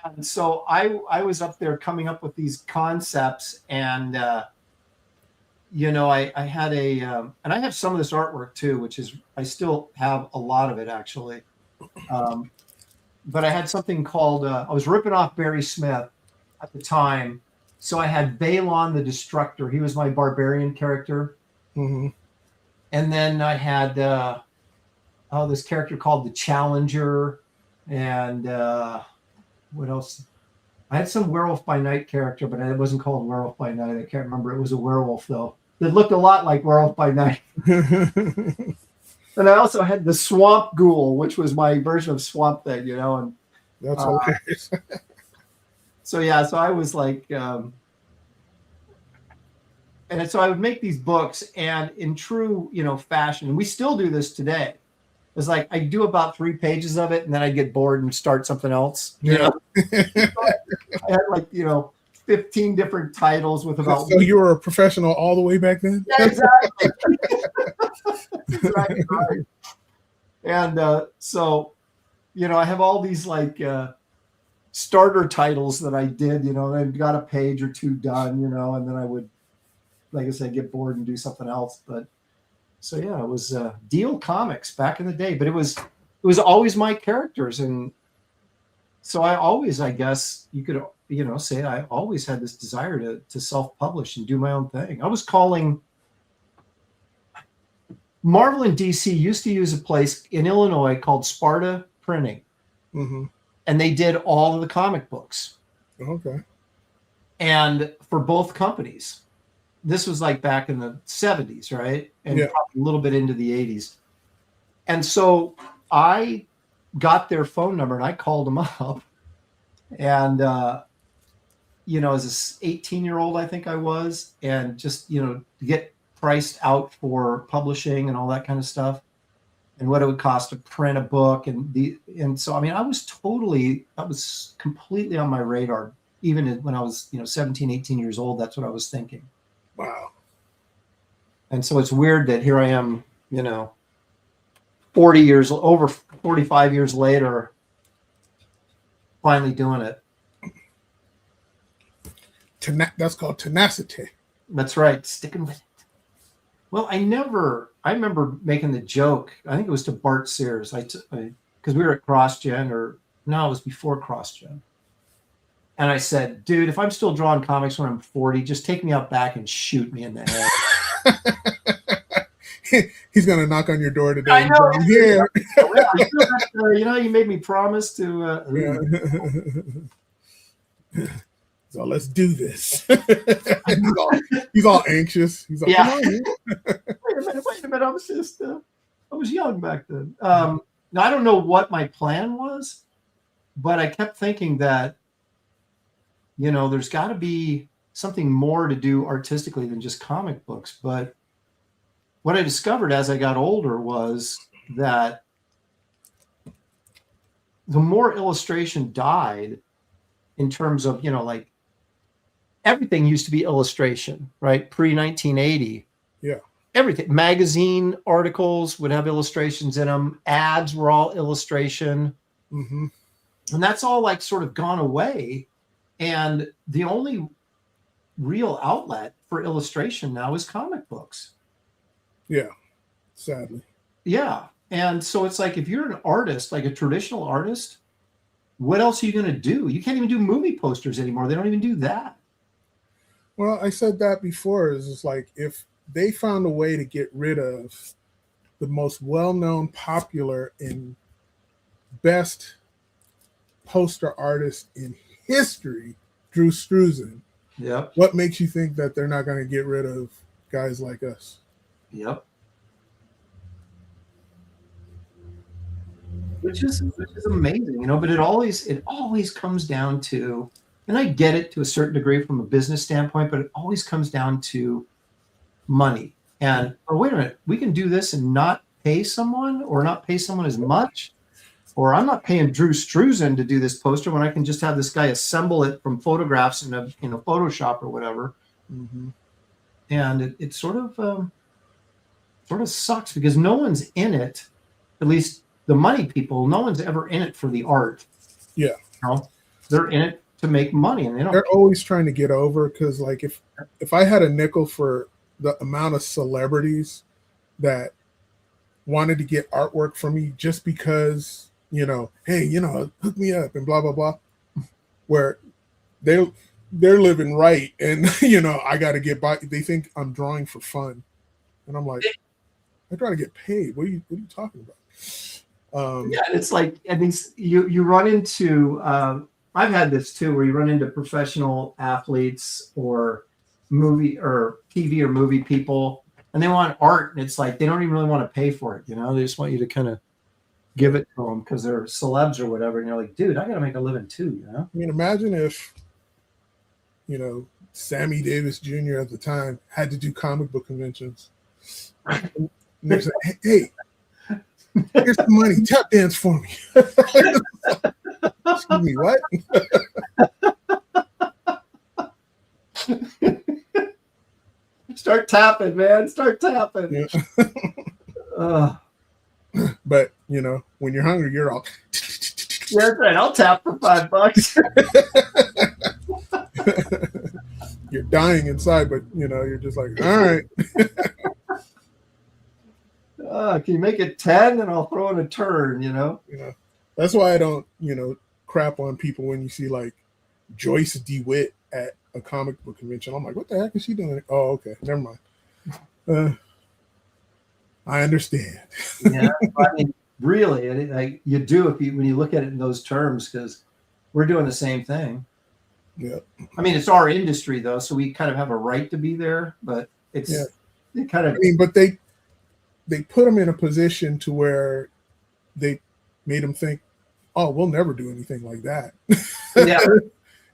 And so I was up there coming up with these concepts, and I had and I have some of this artwork too, which is, I still have a lot of it actually. But I had something called, I was ripping off Barry Smith at the time. So I had Balon the Destructor. He was my barbarian character. Mm-hmm. And then I had this character called the Challenger. And what else? I had some Werewolf by Night character, but it wasn't called Werewolf by Night. I can't remember. It was a werewolf, though. It looked a lot like Werewolf by Night. And I also had the Swamp Ghoul, which was my version of Swamp Thing, And that's hilarious. So I was like, and so I would make these books, and in true, fashion, and we still do this today. It's like I do about 3 pages of it, and then I get bored and start something else. Yeah. I had 15 different titles with about. So you were a professional all the way back then? Yeah, exactly. Exactly right. And so, I have all these starter titles that I did, and I got a page or 2 done, and then I would, like I said, get bored and do something else. But so it was Deal Comics back in the day, but it was always my characters, and so I always, I guess you could say, I always had this desire to self-publish and do my own thing. I was calling. Marvel and DC used to use a place in Illinois called Sparta Printing. Mm-hmm. And they did all of the comic books. Okay. And for both companies. This was back in the 70s, right? And probably a little bit into the 80s. And so I got their phone number and I called them up. And, as this 18-year-old, I think I was, and just, get priced out for publishing and all that kind of stuff, and what it would cost to print a book. And so, I mean, I was completely on my radar, even when I was, 17, 18 years old. That's what I was thinking. Wow. And so it's weird that here I am, 45 years later, finally doing it. That's called tenacity. That's right. Sticking with it. Well, I remember making the joke. I think it was to Bart Sears. Because we were at CrossGen, it was before CrossGen. And I said, dude, if I'm still drawing comics when I'm 40, just take me out back and shoot me in the head. He's going to knock on your door today. I know. I'm here. You made me promise to. So let's do this. he's all anxious. He's like, come on, wait a minute. I was young back then. Now, I don't know what my plan was, but I kept thinking that, there's got to be something more to do artistically than just comic books. But what I discovered as I got older was that the more illustration died in terms of, everything used to be illustration, right? Pre-1980. Yeah. Everything. Magazine articles would have illustrations in them. Ads were all illustration. Mm-hmm. And that's all sort of gone away. And the only real outlet for illustration now is comic books. Yeah, sadly. Yeah. And so it's like, if you're an artist, like a traditional artist, what else are you going to do? You can't even do movie posters anymore. They don't even do that. Well, I said that before. Is it's like if they found a way to get rid of the most well-known, popular, and best poster artist in history, Drew Struzan. Yep. What makes you think that they're not going to get rid of guys like us? Yep. Which is amazing, but it always comes down to, and I get it to a certain degree from a business standpoint, but it always comes down to money. And oh, wait a minute, we can do this and not pay someone, or not pay someone as much, or I'm not paying Drew Struzan to do this poster when I can just have this guy assemble it from photographs in a Photoshop or whatever. Mm-hmm. And it sort of sucks, because no one's in it, at least the money people, no one's ever in it for the art. Yeah. They're in it to make money, and they're always trying to get over, because like if I had a nickel for the amount of celebrities that wanted to get artwork from me just because, hey, hook me up and blah blah blah, where they're living right, and I got to get by. They think I'm drawing for fun, and I'm like, I try to get paid. What are you talking about? Yeah, it's like, I mean, you run into, I've had this too, where you run into professional athletes or movie or TV or movie people, and they want art, and it's like they don't even really want to pay for it. They just want you to kind of give it to them because they're celebs or whatever, and you're like, dude, I got to make a living too. I mean, imagine if Sammy Davis Jr. at the time had to do comic book conventions. And they said, hey, here's the money. Tap dance for me. Excuse me, what? Start tapping, man. Start tapping. Yeah. But, when you're hungry, you're all... Yeah, that's right. I'll tap for $5. You're dying inside, but, you're just like, all right. Can you make it 10 and I'll throw in a turn, That's why I don't, crap on people when you see like Joyce DeWitt at a comic book convention. I'm like, what the heck is she doing? Oh, okay. Never mind. I understand. Yeah. I mean, really, you do when you look at it in those terms, because we're doing the same thing. Yeah. I mean, it's our industry though, so we kind of have a right to be there, but it's it kind of. I mean, but they put them in a position to where they made them think, oh, we'll never do anything like that. Yeah.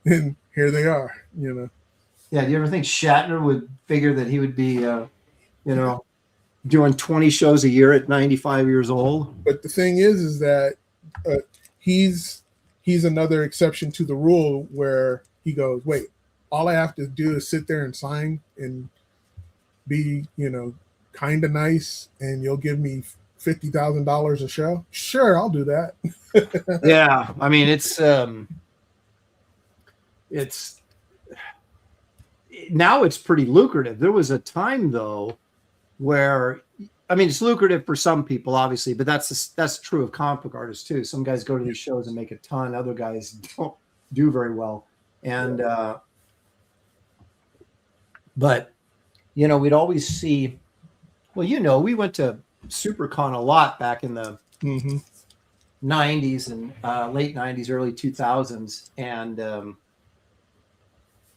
And here they are, Yeah. Do you ever think Shatner would figure that he would be, doing 20 shows a year at 95 years old? But the thing is that he's another exception to the rule, where he goes, wait, all I have to do is sit there and sign and be, kind of nice, and you'll give me $50,000 a show? Sure, I'll do that. Yeah, I mean, it's now it's pretty lucrative. There was a time though where, I mean, it's lucrative for some people, obviously, but that's true of comic book artists too. Some guys go to these shows and make a ton. Other guys don't do very well, and but we'd always see. Well, we went to SuperCon a lot back in the 90s and late 90s, early 2000s. And there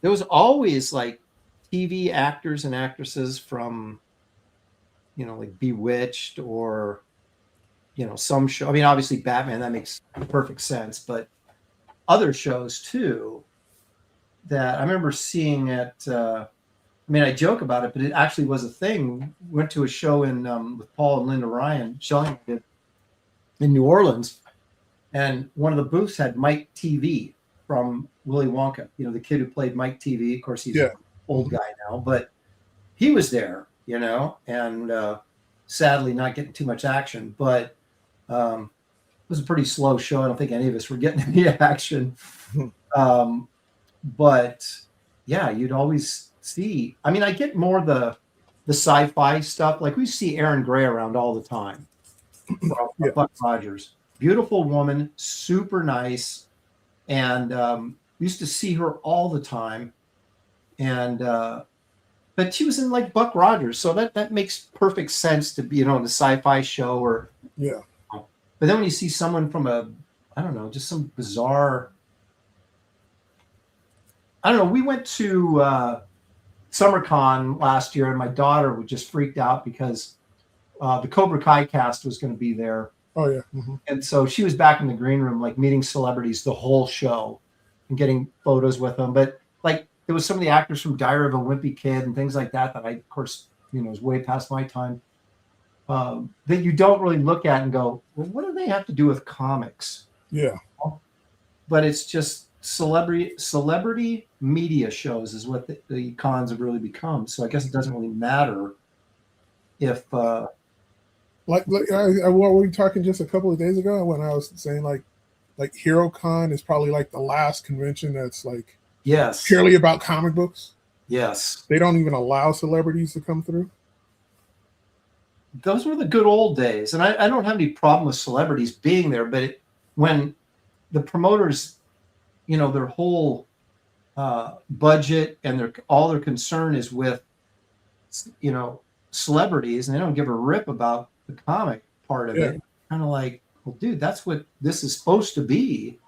was always like TV actors and actresses from, like Bewitched or, some show. I mean, obviously Batman, that makes perfect sense, but other shows too that I remember seeing at, I joke about it, but it actually was a thing. We went to a show with Paul and Linda Ryan, Shelling did, in New Orleans, and one of the booths had Mike TV from Willy Wonka. The kid who played Mike TV. Of course, he's an old guy now, but he was there. And sadly not getting too much action. But it was a pretty slow show. I don't think any of us were getting any action. But yeah, you'd always see. I mean, I get more the sci-fi stuff. Like we see Erin Gray around all the time. Yeah. Buck Rogers, beautiful woman, super nice, and used to see her all the time. And but she was in like Buck Rogers, so that makes perfect sense to be, you know, in a sci-fi show or. Yeah. But then when you see someone from I don't know, just some bizarre. I don't know. We went to SummerCon last year, and my daughter was just freaked out because the Cobra Kai cast was going to be there. Oh yeah. Mm-hmm. And so she was back in the green room, like meeting celebrities the whole show and getting photos with them. But like there was some of the actors from Diary of a Wimpy Kid and things like that I, of course, you know, is way past my time. That you don't really look at and go, well, what do they have to do with comics? Yeah. But it's just celebrity media shows is what the cons have really become. So I guess it doesn't really matter if Like what were we talking just a couple of days ago when I was saying like HeroCon is probably like the last convention that's like yes, purely about comic books. yes, They don't even allow celebrities to come through. those were the good old days, and I don't have any problem with celebrities being there, but when the promoters, you know, their whole budget and all their concern is with, you know, celebrities, and they don't give a rip about the comic part of it. Kind of like, well, dude, that's what this is supposed to be,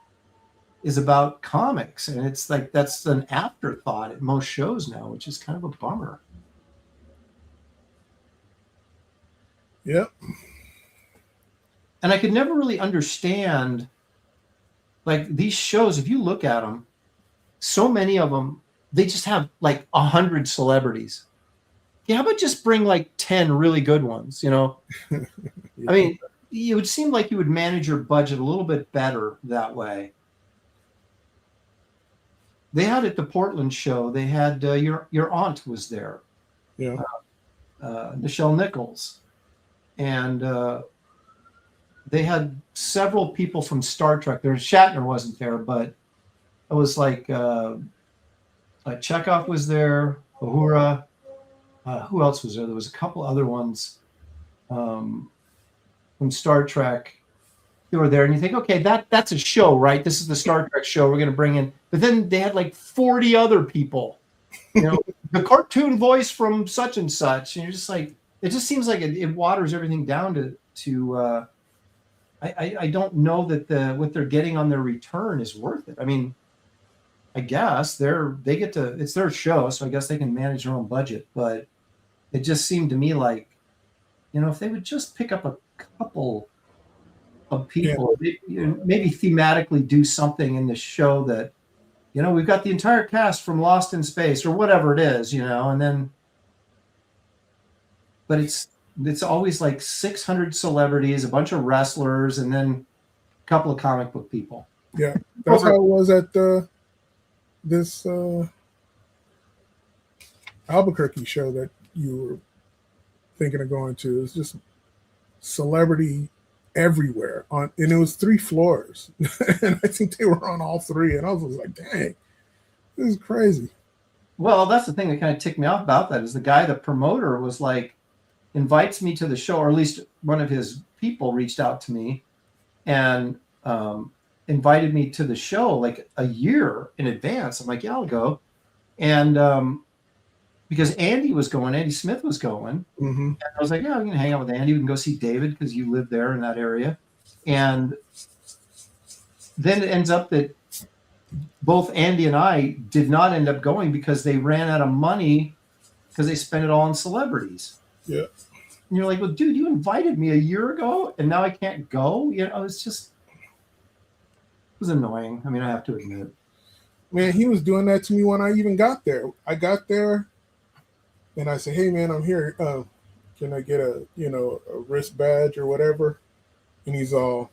is about comics, and it's like that's an afterthought at most shows now, which is kind of a bummer. Yep. And I could never really understand, like these shows, if you look at them, so many of them, they just have like 100 celebrities. Yeah, how about just bring like 10 really good ones, you know? Yeah. I mean, it would seem like you would manage your budget a little bit better that way. They had at the Portland show, they had your aunt was there. Yeah. Nichelle Nichols. And they had several people from Star Trek. There, Shatner wasn't there, but it was like Chekhov was there, Uhura. Who else was there? There was a couple other ones from Star Trek who were there. And you think, okay, that's a show, right? This is the Star Trek show we're going to bring in. But then they had like 40 other people. You know, the cartoon voice from such and such. And you're just like, it just seems like it waters everything down to I don't know that what they're getting on their return is worth it. I mean, I guess they get to, it's their show, so I guess they can manage their own budget. But it just seemed to me like, you know, if they would just pick up a couple of people, maybe thematically do something in the show that, you know, we've got the entire cast from Lost in Space or whatever it is, you know, and then, but it's always like 600 celebrities, a bunch of wrestlers, and then a couple of comic book people. Yeah, that's how it was at this Albuquerque show that you were thinking of going to. It was just celebrity everywhere and it was 3 floors, and I think they were on all 3, and I was like, dang, this is crazy. Well, that's the thing that kind of ticked me off about that is the guy, the promoter, was like, invites me to the show, or at least one of his people reached out to me and invited me to the show like a year in advance. I'm like, yeah, I'll go. And because Andy Smith was going. Mm-hmm. And I was like, yeah, I'm going to hang out with Andy. We can go see David because you live there in that area. And then it ends up that both Andy and I did not end up going because they ran out of money because they spent it all on celebrities. Yeah. And you're like, well, dude, you invited me a year ago and now I can't go. You know, it was annoying. I mean, I have to admit. Man, he was doing that to me when I even got there. I got there and I said, hey man, I'm here. Can I get a wrist badge or whatever? And he's all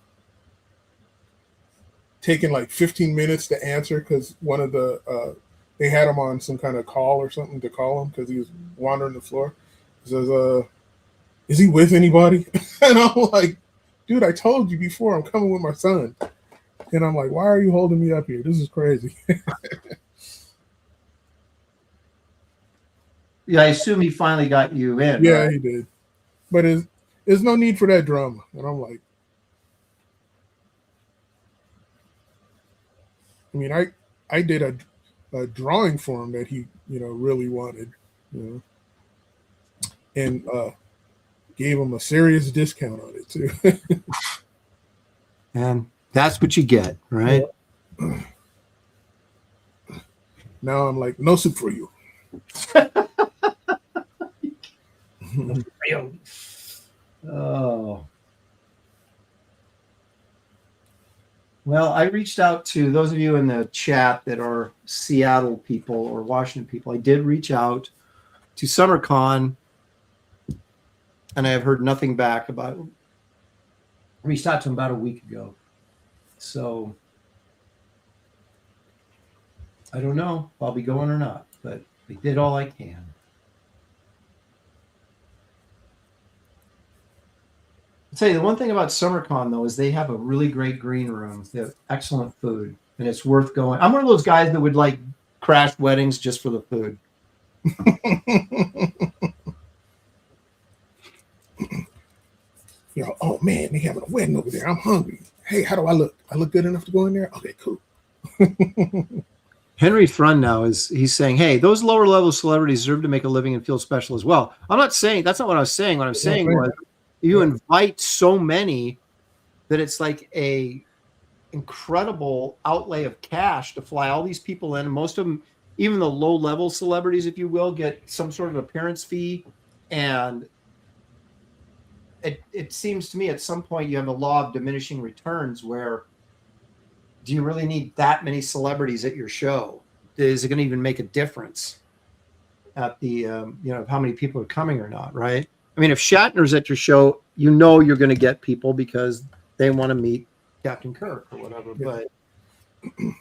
taking like 15 minutes to answer because one of the they had him on some kind of call or something to call him because he was wandering the floor. He says, is he with anybody? And I'm like, dude, I told you before I'm coming with my son. And I'm like, why are you holding me up here? This is crazy. Yeah, I assume he finally got you in. Yeah, Right? he did. But there's no need for that drama. And I'm like, I mean, I did a drawing for him that he, really wanted, you know, and gave him a serious discount on it too. And that's what you get, right? Yeah. Now I'm like, no soup for you. Oh. Well, I reached out to those of you in the chat that are Seattle people or Washington people. I did reach out to SummerCon, and I have heard nothing back about it. I reached out to them about a week ago. So I don't know if I'll be going or not, but I did all I can. I'll tell you, the one thing about SummerCon, though, is they have a really great green room. They have excellent food, and it's worth going. I'm one of those guys that would like crash weddings just for the food. Oh man, they having a wedding over there. I'm hungry. Hey, how do I look? I look good enough to go in there? Okay, cool. Henry Thrun now he's saying, hey, those lower level celebrities deserve to make a living and feel special as well. I'm not saying that's not what I was saying. What I'm saying was you invite so many that it's like a incredible outlay of cash to fly all these people in. Most of them, even the low level celebrities, if you will, get some sort of appearance fee. And it seems to me at some point you have a law of diminishing returns where do you really need that many celebrities at your show? Is it going to even make a difference at the, how many people are coming or not, right? I mean, if Shatner's at your show, you're going to get people because they want to meet Captain Kirk or whatever. Yeah. But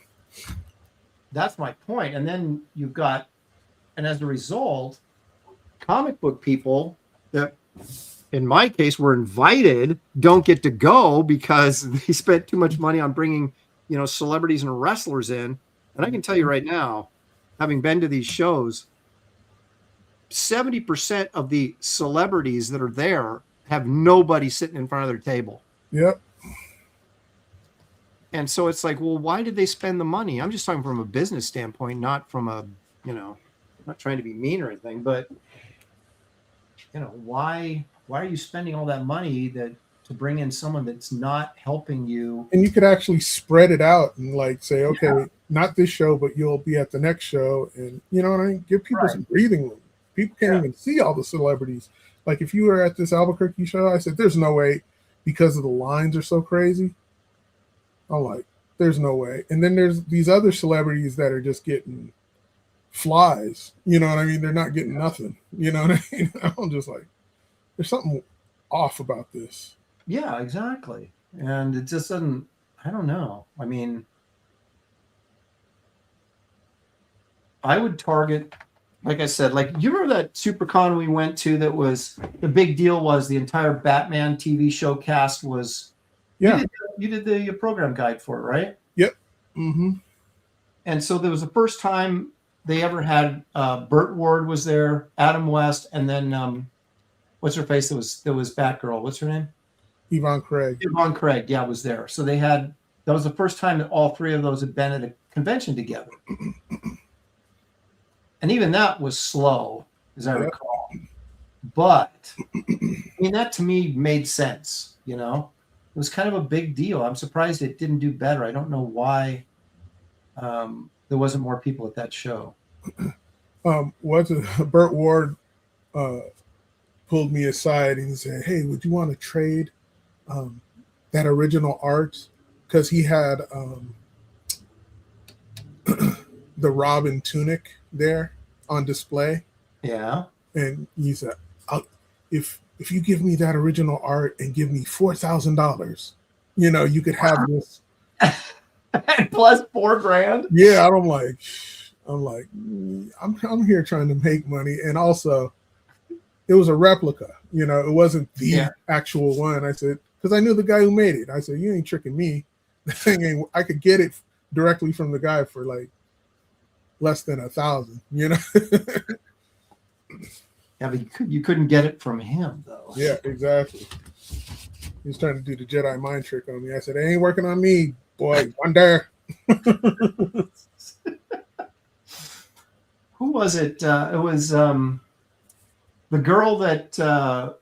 that's my point. And then you've got, and as a result, comic book people that, in my case, were invited don't get to go because they spent too much money on bringing, celebrities and wrestlers in. And I can tell you right now, having been to these shows, 70% of the celebrities that are there have nobody sitting in front of their table. Yep. And so it's like, well, why did they spend the money? I'm just talking from a business standpoint, not from a, I'm not trying to be mean or anything, but why are you spending all that money to bring in someone that's not helping you? And you could actually spread it out and like say, okay, not this show, but you'll be at the next show. And you know what I mean? Give people some breathing room. People can't even see all the celebrities. Like if you were at this Albuquerque show, I said, there's no way because of the lines are so crazy. I'm like, there's no way. And then there's these other celebrities that are just getting flies. You know what I mean? They're not getting nothing. You know what I mean? I'm just like, there's something off about this. Yeah, exactly. And it just doesn't, I don't know. I mean, I would target, like I said, like you remember that SuperCon we went to that was, the big deal was the entire Batman TV show cast was, you did the program guide for it, right? Yep. Mm-hmm. And so there was the first time they ever had Burt Ward was there, Adam West, and then what's her face? That was Batgirl. What's her name? Yvonne Craig. Yvonne Craig, yeah, was there. So that was the first time that all three of those had been at a convention together. And even that was slow, as I recall. But I mean, that to me made sense, It was kind of a big deal. I'm surprised it didn't do better. I don't know why there wasn't more people at that show. Burt Ward pulled me aside and he said, hey, would you want to trade that original art? Because he had the Robin tunic there on display. Yeah. And he said, if you give me that original art and give me $4,000, you could have this. Plus $4,000. Yeah, I'm like, I'm here trying to make money, and also, it was a replica. It wasn't the actual one. I said because I knew the guy who made it. I said, you ain't tricking me. The thing ain't. I could get it directly from the guy for like less than $1,000. Yeah, but you couldn't get it from him, though. Yeah, exactly. He was trying to do the Jedi mind trick on me. I said, it ain't working on me, boy. Wonder. Who was it? It was the girl that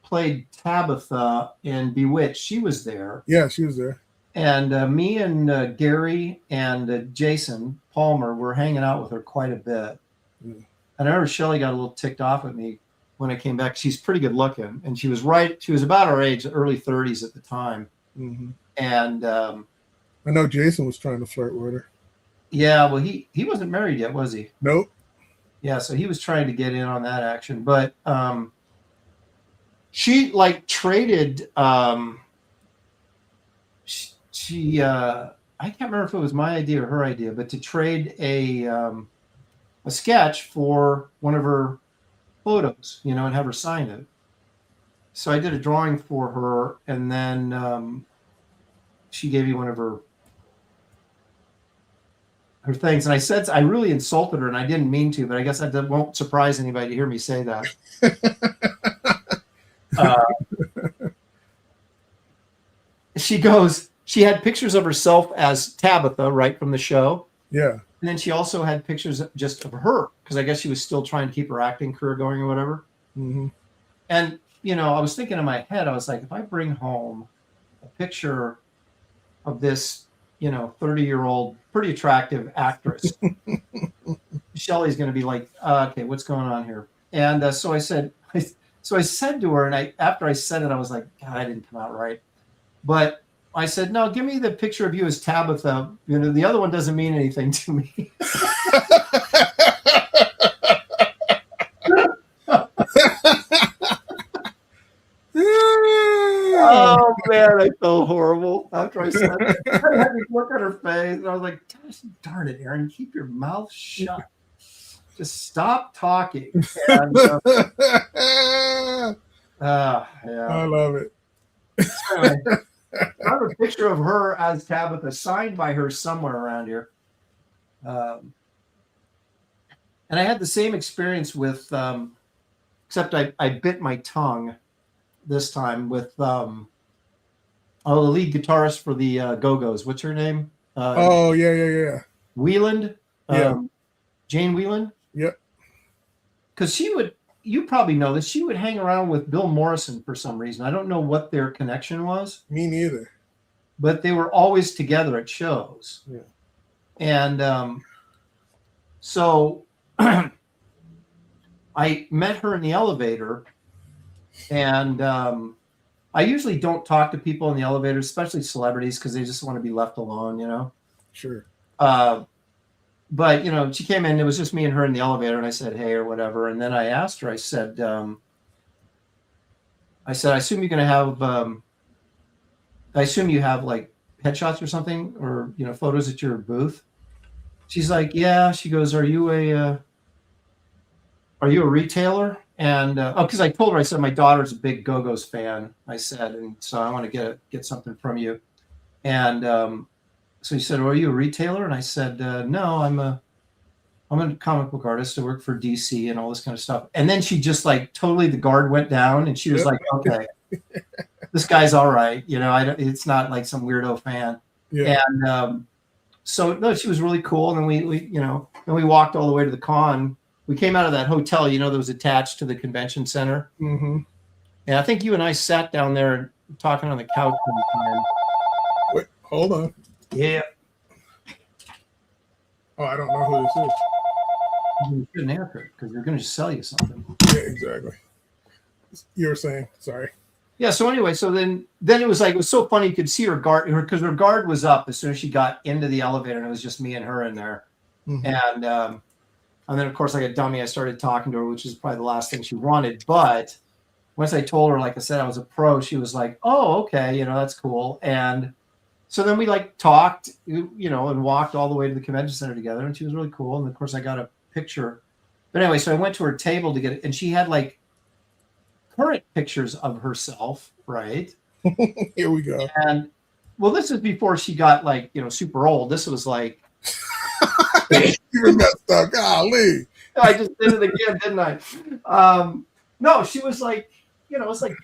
played Tabitha in Bewitched. She was there. Yeah, she was there. And me and Gary and Jason Palmer were hanging out with her quite a bit. And I remember Shelley got a little ticked off at me when I came back. She's pretty good looking, and she was about our age, early 30s at the time. Mm-hmm. And I know Jason was trying to flirt with her. Yeah, well, he wasn't married yet, was he? Nope. Yeah, so he was trying to get in on that action, but she like traded. She I can't remember if it was my idea or her idea, but to trade a sketch for one of her photos, and have her sign it. So I did a drawing for her, and then she gave me one of her things, and I said I really insulted her, and I didn't mean to, but I guess that won't surprise anybody to hear me say that. She had pictures of herself as Tabitha, right from the show. Yeah. And then she also had pictures just of her, because I guess she was still trying to keep her acting career going or whatever. Mm-hmm. And, I was thinking in my head, I was like, if I bring home a picture of this, 30-year-old, pretty attractive actress, Shelley's going to be like, okay, what's going on here? And so I said to her, and after I said it, I was like, God, I didn't come out right. But I said, no, give me the picture of you as Tabitha. The other one doesn't mean anything to me. Oh, man, I felt horrible after I said it. I had to look at her face, and I was like, darn it, Aaron, keep your mouth shut. Just stop talking. And, yeah. I love it. Anyway, I have a picture of her as Tabitha, signed by her somewhere around here. And I had the same experience with, except I bit my tongue this time with the lead guitarist for the Go-Go's. What's her name? Yeah. Wieland? Jane Wieland? Yep. Because you probably know this, she would hang around with Bill Morrison for some reason. I don't know what their connection was. Me neither. But they were always together at shows. Yeah. And so I met her in the elevator, and I usually don't talk to people in the elevator, especially celebrities, because they just want to be left alone, Sure. But, she came in, it was just me and her in the elevator, and I said, hey, or whatever. And then I asked her, I said, I assume you're going to have, I assume you have like headshots or something, or, photos at your booth. She's like, yeah. She goes, are you a retailer? And, because I told her, I said, my daughter's a big Go-Go's fan, I said, and so I want to get something from you. And, so he said, well, are you a retailer? And I said, no, I'm a comic book artist. I work for DC and all this kind of stuff. And then she just like totally, the guard went down, and she was like, okay, this guy's all right. It's not like some weirdo fan. Yeah. And so no, she was really cool. And then we walked all the way to the con. We came out of that hotel, that was attached to the convention center. Mm-hmm. And I think you and I sat down there talking on the couch. Wait, hold on. Yeah. Oh, I don't know who this is. You shouldn't answer it because they're going to sell you something. Yeah, exactly. You were saying, sorry. Yeah. So anyway, so then it was so funny. You could see her guard, because her guard was up as soon as she got into the elevator, and it was just me and her in there. Mm-hmm. And then of course, like a dummy, I started talking to her, which is probably the last thing she wanted. But once I told her, like I said, I was a pro, she was like, "Oh, okay, that's cool." And so then we talked, and walked all the way to the convention center together, and she was really cool. And of course, I got a picture. But anyway, so I went to her table to get it, and she had current pictures of herself, right? Here we go. And well, this is before she got super old. This was Even messed up. Golly. I just did it again, didn't I? No, she was like, it's like,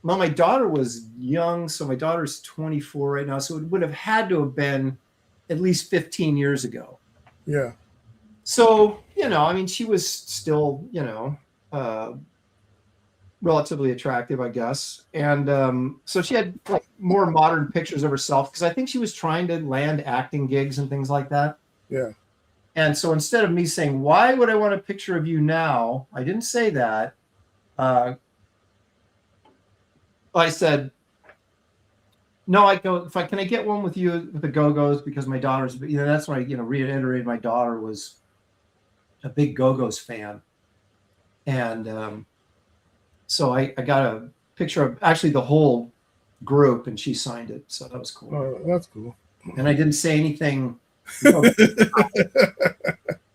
well, my daughter was young, so my daughter's 24 right now, so it would have had to have been at least 15 years ago. Yeah. So, I mean, she was still, relatively attractive, I guess. And so she had like more modern pictures of herself because I think she was trying to land acting gigs and things like that. Yeah. And so instead of me saying, why would I want a picture of you now? I didn't say that. I said, no, can I get one with you with the Go-Go's? Because my daughter's, that's when I, reiterated my daughter was a big Go-Go's fan. And so I got a picture of actually the whole group and she signed it. So that was cool. Oh, that's cool. And I didn't say anything. It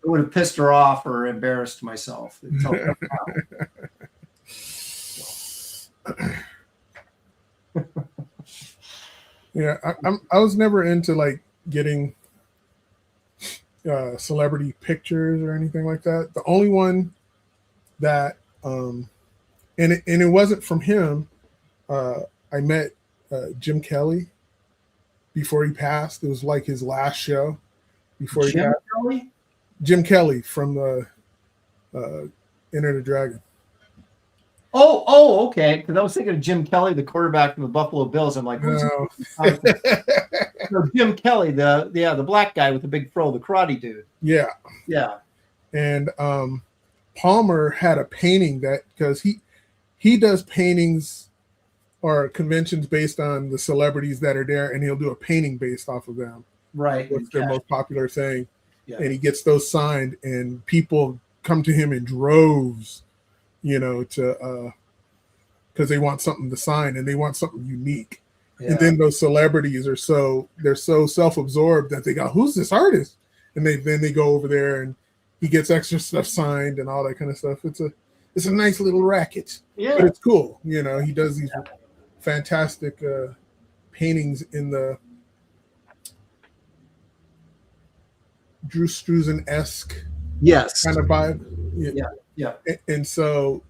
would have pissed her off or embarrassed myself. Yeah, I was never into like getting celebrity pictures or anything like that. The only one that and it wasn't from him. I met Jim Kelly before he passed. It was like his last show before he passed. Kelly? Jim Kelly from Enter the Dragon. Oh, okay. Because I was thinking of Jim Kelly, the quarterback from the Buffalo Bills. I'm like, who's no, Jim Kelly, the black guy with the big fro, the karate dude. Yeah. Yeah. And Palmer had a painting that because he does paintings or conventions based on the celebrities that are there, and he'll do a painting based off of them. Right. What's their most popular thing. Yeah. And he gets those signed, and people come to him in droves, to because they want something to sign and they want something unique. Yeah. And then those celebrities they're so self-absorbed that they go, who's this artist? And then they go over there and he gets extra stuff signed and all that kind of stuff. It's a nice little racket. Yeah. But it's cool. He does these fantastic paintings in the Drew Struzan-esque kind of vibe. Yeah. And so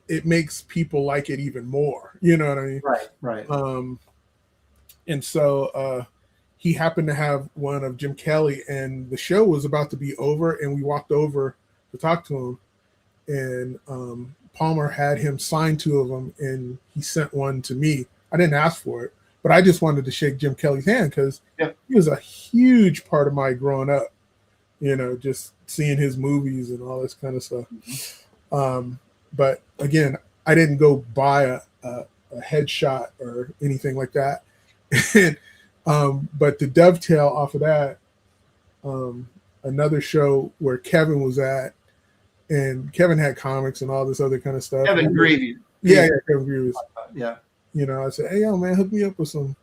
it makes people like it even more. You know what I mean? Right. And so he happened to have one of Jim Kelly, and the show was about to be over, and we walked over to talk to him, and Palmer had him sign two of them, and he sent one to me. I didn't ask for it, but I just wanted to shake Jim Kelly's hand because he was a huge part of my growing up, just seeing his movies and all this kind of stuff. Mm-hmm. But again, I didn't go buy a headshot or anything like that. But to dovetail off of that, another show where Kevin was at, and Kevin had comics and all this other kind of stuff. Kevin Greavy. Yeah, Kevin Greavy. Yeah. I said, hey, yo, man, hook me up with some,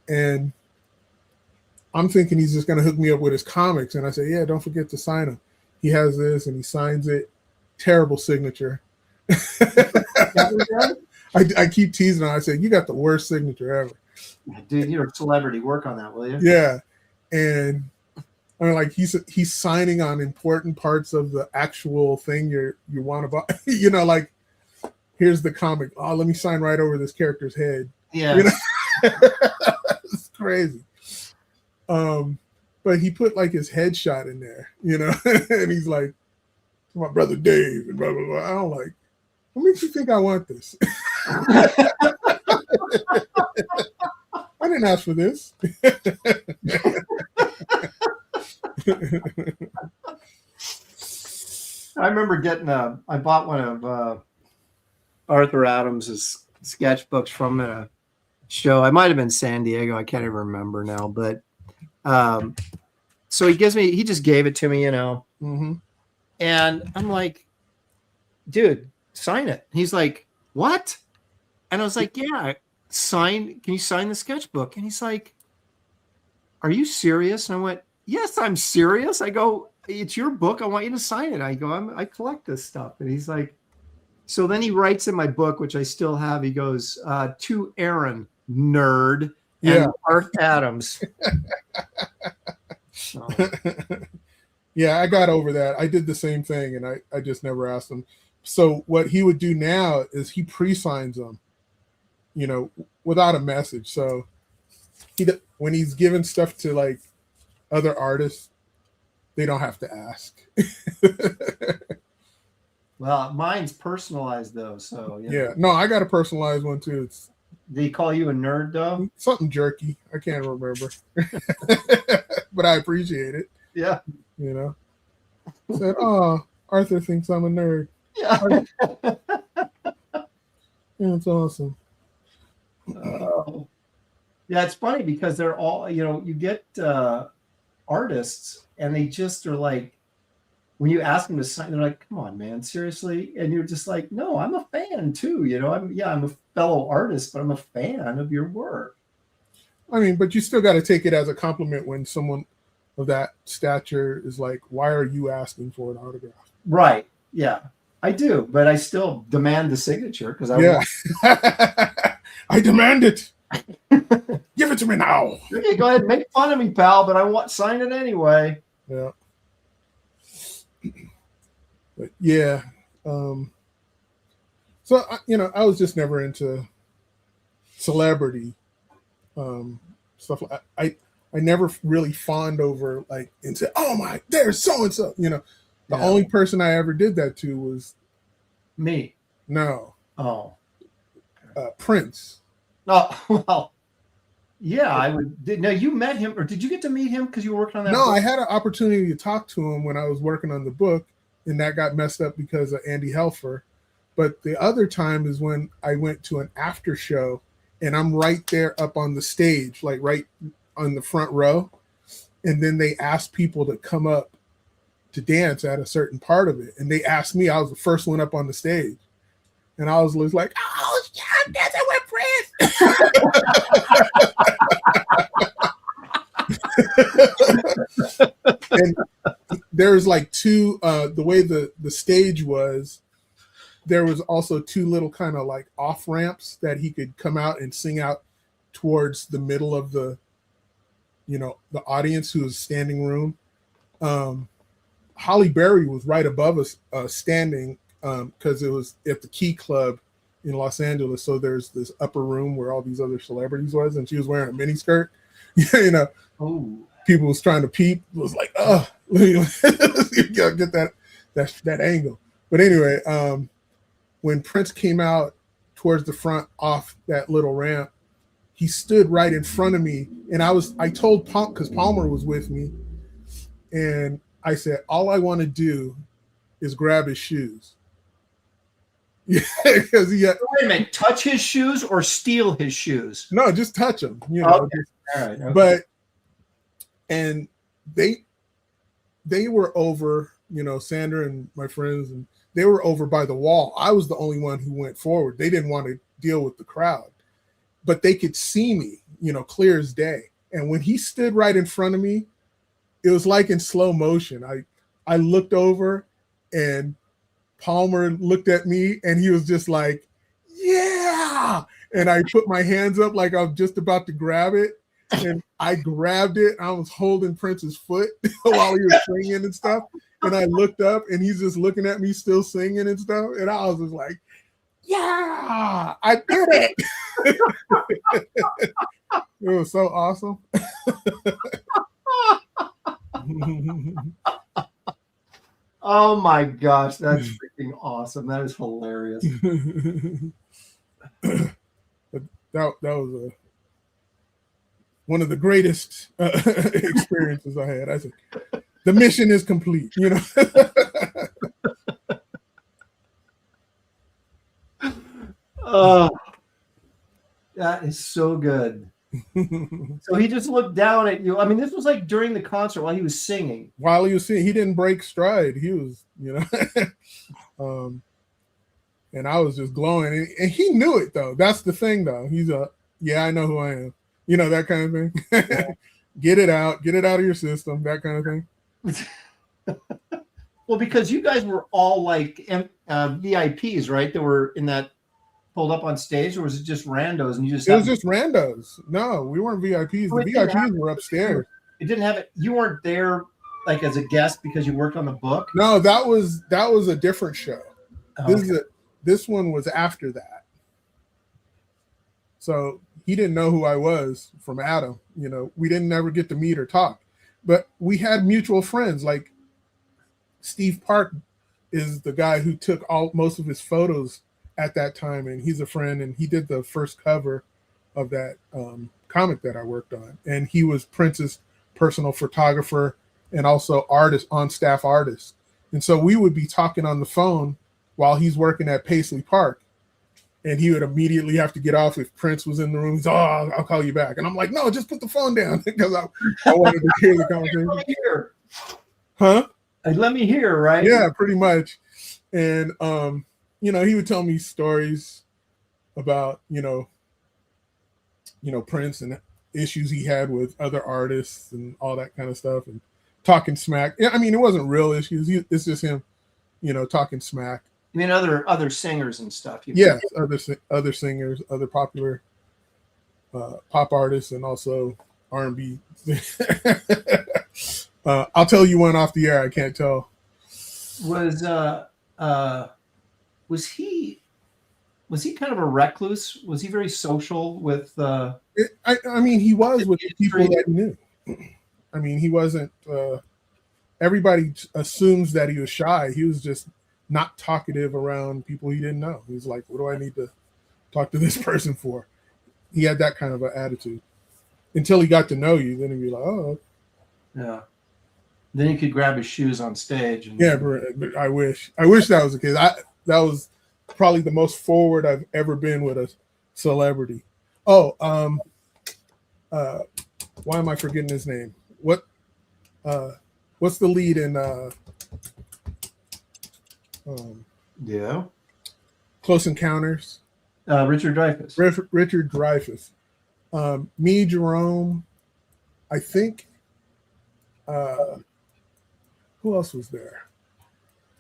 and I'm thinking he's just going to hook me up with his comics. And I said, yeah, don't forget to sign him. He has this and he signs it. Terrible signature. I keep teasing him. I said, you got the worst signature ever. Dude, you're a celebrity. Work on that, will you? Yeah. And I mean, like he's signing on important parts of the actual thing you want to buy. Like here's the comic. Oh, let me sign right over this character's head. Yeah. It's crazy. But he put like his headshot in there, and he's like, my brother Dave, and blah, blah, blah. I'm like, what makes you think I want this? I didn't ask for this. I remember I bought one of Arthur Adams's sketchbooks from a show. I might have been San Diego. I can't even remember now, but so he just gave it to me, Mm-hmm. And I'm like, dude, sign it. He's like, what? And I was like, yeah, can you sign the sketchbook? And he's like, are you serious? And I went, yes, I'm serious. I go, it's your book. I want you to sign it. I go, I collect this stuff. And he's like, so then he writes in my book, which I still have, he goes, to Aaron, nerd, and Art Adams. So. Yeah, I got over that. I did the same thing, and I just never asked him. So what he would do now is he pre-signs them, without a message. So when he's giving stuff to like other artists, they don't have to ask. Well, mine's personalized though, so Yeah. No, I got a personalized one too. It's They call you a nerd though? something jerky. I can't remember. But I appreciate it. Yeah. Said, oh, Arthur thinks I'm a nerd. Yeah. Yeah, it's awesome. Yeah, it's funny because they're all, you get artists and they just are like, when you ask them to sign, they're like, come on, man, seriously? And you're just like, no, I'm a fan too. I'm a fellow artist, but I'm a fan of your work. I mean, but you still got to take it as a compliment when someone of that stature is like, why are you asking for an autograph? Right. Yeah, I do. But I still demand the signature because I demand it. Give it to me now. Okay, go ahead and make fun of me, pal, but I want sign it anyway. Yeah. But yeah. So, I was just never into celebrity stuff. I never really fawned over like into, oh my, there's so-and-so, The only person I ever did that to was me. No. Oh. Prince. Oh, well, yeah, I would. Now, you met him, or did you get to meet him because you were working on that? No, book? I had an opportunity to talk to him when I was working on the book, and that got messed up because of Andy Helfer. But the other time is when I went to an after show, and I'm right there up on the stage, like right on the front row. And then they asked people to come up to dance at a certain part of it. And they asked me, I was the first one up on the stage. And I was like, oh, yeah, I'm dancing with Prince. And there's like two, the way the stage was, there was also two little kind of like off ramps that he could come out and sing out towards the middle of the audience, who was standing room. Holly Berry was right above us, standing, because it was at the Key Club in Los Angeles. So there's this upper room where all these other celebrities was, and she was wearing a mini skirt. Oh. People was trying to peep. It was like, oh, you gotta get that angle. But anyway, when Prince came out towards the front off that little ramp, he stood right in front of me, and I told because Palmer was with me, and I said, all I want to do is grab his shoes. Yeah, because Wait a minute, touch his shoes or steal his shoes? No, just touch them. Okay. All right. Okay. But and they were over, Sandra and my friends, and they were over by the wall. I was the only one who went forward. They didn't want to deal with the crowd, but they could see me, clear as day. And when he stood right in front of me, it was like in slow motion. I looked over, and Palmer looked at me, and he was just like, yeah. And I put my hands up like I was just about to grab it. And I grabbed it. I was holding Prince's foot while he was singing and stuff. And I looked up, and he's just looking at me, still singing and stuff. And I was just like, yeah, I did it. It was so awesome. Oh my gosh, that's freaking awesome. That is hilarious. That was one of the greatest experiences I had. I said, the mission is complete, Oh, that is so good. So he just looked down at you. I mean, this was like during the concert while he was singing. While he was singing, he didn't break stride. He was, and I was just glowing. And he knew it, though. That's the thing, though. He's yeah, I know who I am. That kind of thing. Yeah. Get it out of your system, that kind of thing. Well, because you guys were all like VIPs, right? That were in that pulled up on stage, or was it just randos? And you just it was just randos. No, we weren't VIPs. The VIPs were upstairs. It didn't have it. You weren't there like as a guest because you worked on the book? No, that was a different show. Okay. This one was after that. So he didn't know who I was from Adam. We didn't ever get to meet or talk, but we had mutual friends. Like Steve Park is the guy who took most of his photos at that time, and he's a friend, and he did the first cover of that comic that I worked on, and he was Prince's personal photographer and also on staff artist. And so we would be talking on the phone while he's working at Paisley Park, and he would immediately have to get off if Prince was in the room. He's, I'll call you back. And I'm like, no, just put the phone down, because I wanted to hear the conversation. Let me hear. Huh? Let me hear, right? Yeah, pretty much. And, he would tell me stories about, Prince and issues he had with other artists and all that kind of stuff, and talking smack. Yeah, I mean, it wasn't real issues. It's just him, talking smack. I mean, other singers and stuff. Yes, other singers, other popular pop artists, and also R&B. I'll tell you one off the air. I can't tell. Was he kind of a recluse? Was he very social with? I mean, he was with the people that he knew. I mean, he wasn't. Everybody assumes that he was shy. He was just not talkative around people he didn't know. He's like, what do I need to talk to this person for? He had that kind of an attitude until he got to know you. Then he'd be like, oh, yeah. Then he could grab his shoes on stage. Yeah, but I wish that was the case. That was probably the most forward I've ever been with a celebrity. Oh, why am I forgetting his name? What's the lead in Close Encounters? Richard Dreyfuss. Richard Dreyfuss. Me, Jerome, I think. Who else was there?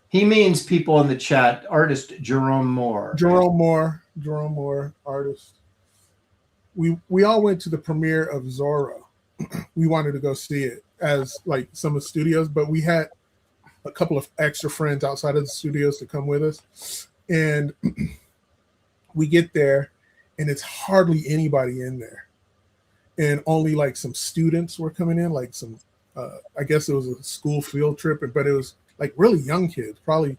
He means people in the chat. Artist Jerome Moore. Jerome Moore, artist. We all went to the premiere of Zorro. We wanted to go see it as like some of the studios, but we had a couple of extra friends outside of the studios to come with us. And we get there, and it's hardly anybody in there. And only like some students were coming in, like some, I guess it was a school field trip, but it was like really young kids, probably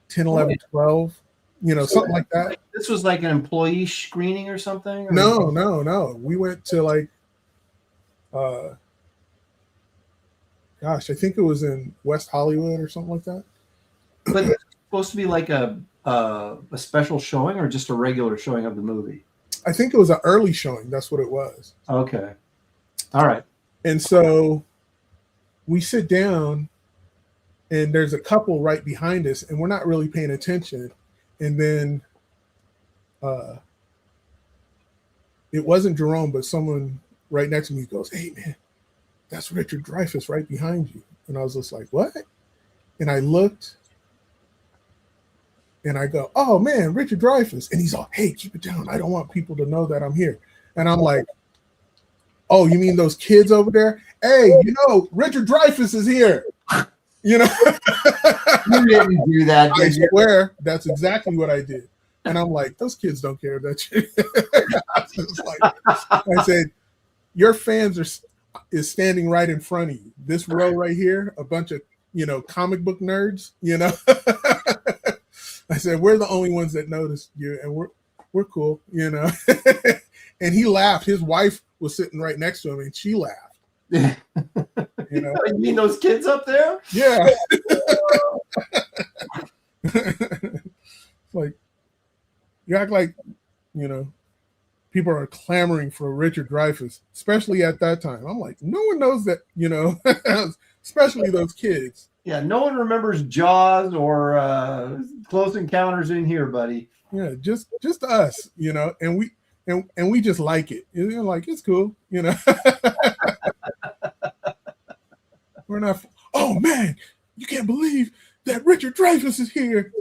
10, 11, 12, something like that. This was like an employee screening or something? Or? No. We went to like, I think it was in West Hollywood or something like that. But it's supposed to be like a special showing or just a regular showing of the movie? I think it was an early showing. That's what it was. Okay. All right. And so we sit down, and there's a couple right behind us, and we're not really paying attention. And then it wasn't Jerome, but someone right next to me goes, "Hey, man, that's Richard Dreyfuss right behind you." And I was just like, "What?" And I looked, and I go, "Oh, man, Richard Dreyfuss." And he's all, "Hey, keep it down. I don't want people to know that I'm here." And I'm like, "Oh, you mean those kids over there? Hey, Richard Dreyfuss is here." You didn't do that. I swear that's exactly what I did. And I'm like, those kids don't care that you. I said, your fans is standing right in front of you. This row right here, a bunch of comic book nerds. I said, we're the only ones that noticed you, and we're cool. And he laughed. His wife was sitting right next to him, and she laughed. You mean those kids up there? Yeah. Like, you act like, people are clamoring for Richard Dreyfuss, especially at that time. I'm like, no one knows that, especially those kids. Yeah, no one remembers Jaws or Close Encounters in here, buddy. Yeah, just us, and we just like it. Like, it's cool, We're not. Oh man, you can't believe that Richard Dreyfuss is here.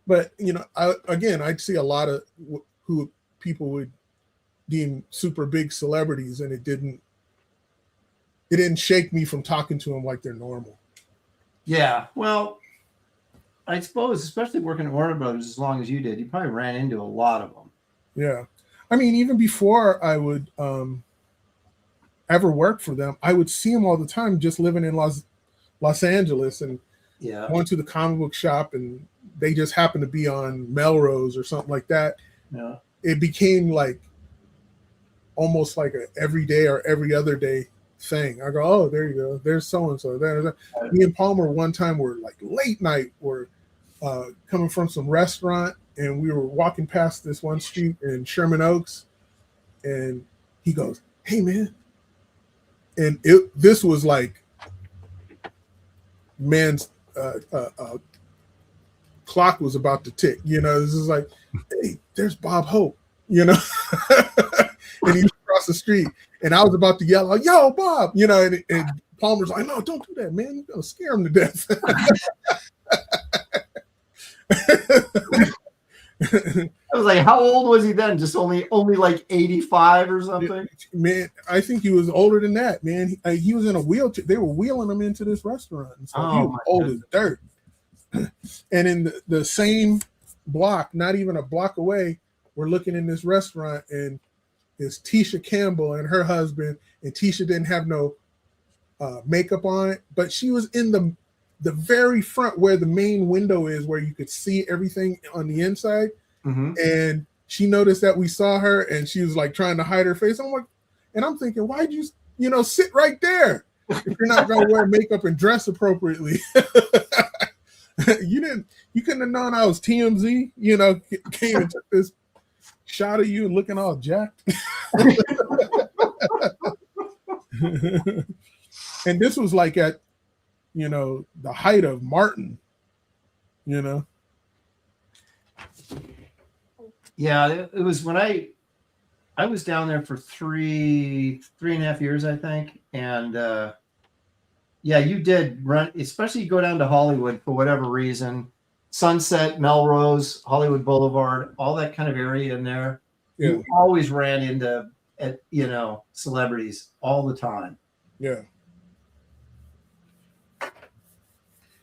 But I'd see a lot of who people would deemed super big celebrities, and it didn't shake me from talking to them like they're normal. Yeah. Well, I suppose, especially working at Warner Brothers as long as you did, you probably ran into a lot of them. Yeah. I mean, even before I would ever work for them, I would see them all the time just living in Los Angeles and going to the comic book shop, and they just happened to be on Melrose or something like that. Yeah. It became like almost like a everyday or every other day thing. I go, oh, there you go. There's so-and-so. Me and Palmer one time were like late night. We're coming from some restaurant, and we were walking past this one street in Sherman Oaks, and he goes, hey, man. And this was like man's clock was about to tick. You know, this is like, hey, there's Bob Hope, you know. And he's across the street, and I was about to yell, like, yo, Bob, you know, and Palmer's like, no, don't do that, man. You're going to scare him to death. I was like, how old was he then? Just only like 85 or something? Man, I think he was older than that, man. He was in a wheelchair. They were wheeling him into this restaurant. And so he was old as dirt. And in the same block, not even a block away, we're looking in this restaurant, and it's Tisha Campbell and her husband, and Tisha didn't have no makeup on it, but she was in the very front where the main window is, where you could see everything on the inside. Mm-hmm. And she noticed that we saw her, and she was like trying to hide her face. I'm thinking, why'd you sit right there if you're not going to wear makeup and dress appropriately? You couldn't have known I was TMZ, you know, came and took this shot of you looking all jacked. And this was like at, you know, the height of Martin, you know. Yeah, it was when I was down there for three and a half years, I think. And yeah, you did run, especially you go down to Hollywood for whatever reason. Sunset, Melrose, Hollywood Boulevard, all that kind of area in there. Yeah. You always ran into, you know, celebrities all the time. Yeah.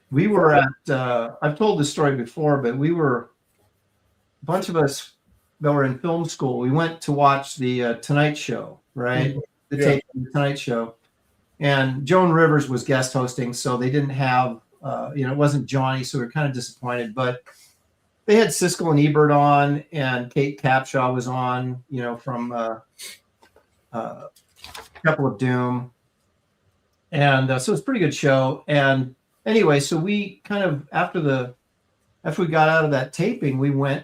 We were at, I've told this story before, but we were, a bunch of us that were in film school, we went to watch the Tonight Show, right? Mm-hmm. The tape of the Tonight Show. And Joan Rivers was guest hosting, so they didn't have, you know, it wasn't Johnny, so we were kind of disappointed. But they had Siskel and Ebert on, and Kate Capshaw was on, you know, from Temple of Doom. And so it's a pretty good show. And anyway, so we kind of, after we got out of that taping, we went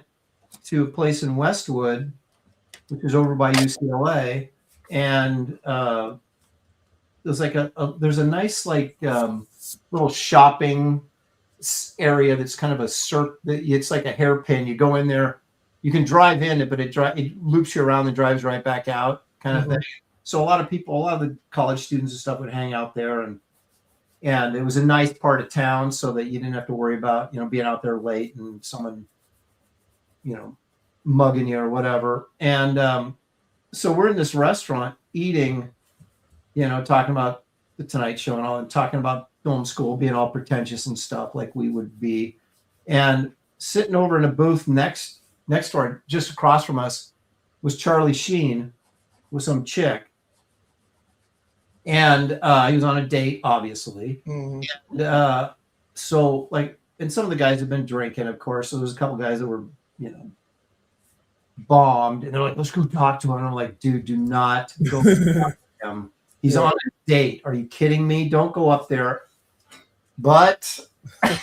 to a place in Westwood, which is over by UCLA. And there's like there's a nice like little shopping area that's kind of a circle. It's like a hairpin. You go in there, you can drive in it, but it loops you around and drives right back out, kind of thing. So a lot of the college students and stuff would hang out there, and it was a nice part of town, so that you didn't have to worry about, you know, being out there late and someone, you know, mugging you or whatever. And so we're in this restaurant eating, you know, talking about the Tonight Show and all, and talking about film school, being all pretentious and stuff like we would be. And sitting over in a booth next door, just across from us, was Charlie Sheen with some chick. And he was on a date, obviously. Mm-hmm. And so, like, and some of the guys had been drinking, of course. So there was a couple guys that were, you know, bombed. And they're like, let's go talk to him. And I'm like, dude, do not go talk to him. He's on a date. Are you kidding me? Don't go up there. But a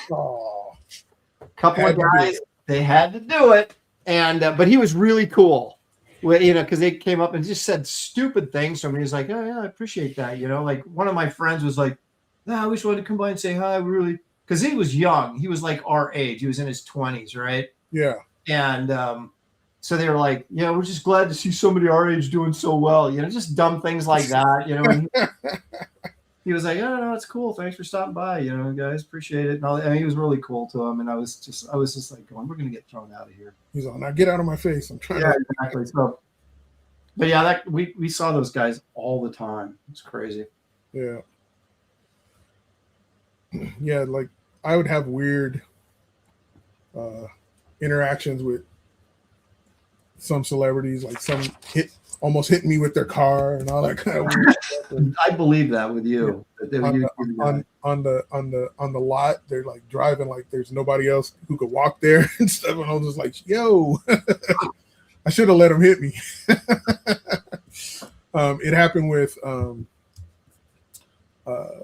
couple of guys, they had to do it. And but he was really cool. Well, you know, because they came up and just said stupid things to me. He's like, oh, yeah, I appreciate that. You know, like one of my friends was like, I wish I wanted to come by and say hi. We really, because he was young. He was like our age. He was in his 20s, right? Yeah. And so they were like, yeah, we're just glad to see somebody our age doing so well. You know, just dumb things like that. You know, and he was like, oh, no, it's cool. Thanks for stopping by. You know, guys, appreciate it. And all, I mean, he was really cool to him. And I was just like going, we're going to get thrown out of here. He's like, now get out of my face. I'm trying to. Exactly. So But yeah, that we saw those guys all the time. It's crazy. Yeah. Yeah, like I would have weird interactions with some celebrities, like some almost hit me with their car and all that kind of weird stuff. And, I believe that with you. yeah, on the lot, they're like driving like there's nobody else who could walk there and stuff. And I was just like, yo, I should have let him hit me. It happened with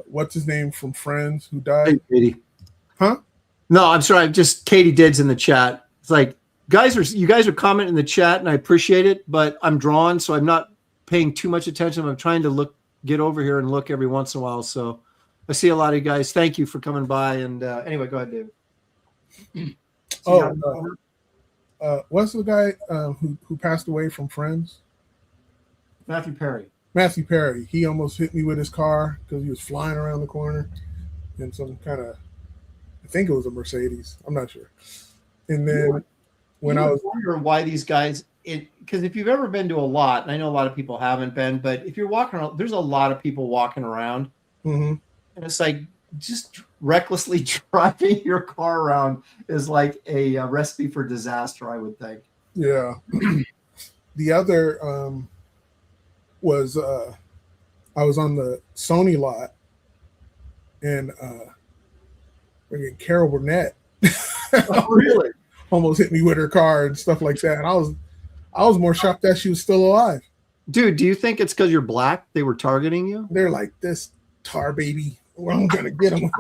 what's his name from Friends who died? Hey, Katie. Huh? No, I'm sorry. Just Katie Dids in the chat. It's like you guys are commenting in the chat, and I appreciate it, but I'm drawn, so I'm not paying too much attention. I'm trying to get over here and look every once in a while. So I see a lot of you guys. Thank you for coming by. And anyway, go ahead, David. What's the guy who passed away from Friends? Matthew Perry. Matthew Perry. He almost hit me with his car because he was flying around the corner in some kind of, I think it was a Mercedes. I'm not sure. And then when I was wondering why these guys, because if you've ever been to a lot, and I know a lot of people haven't been, but if you're walking around, there's a lot of people walking around, mm-hmm. and it's like just recklessly driving your car around is like a recipe for disaster, I would think. Yeah. The other was I was on the Sony lot, and Carol Burnett really almost hit me with her car and stuff like that. And I was more shocked that she was still alive. Dude, do you think it's because you're black they were targeting you? They're like, this tar baby, well, I'm gonna get him.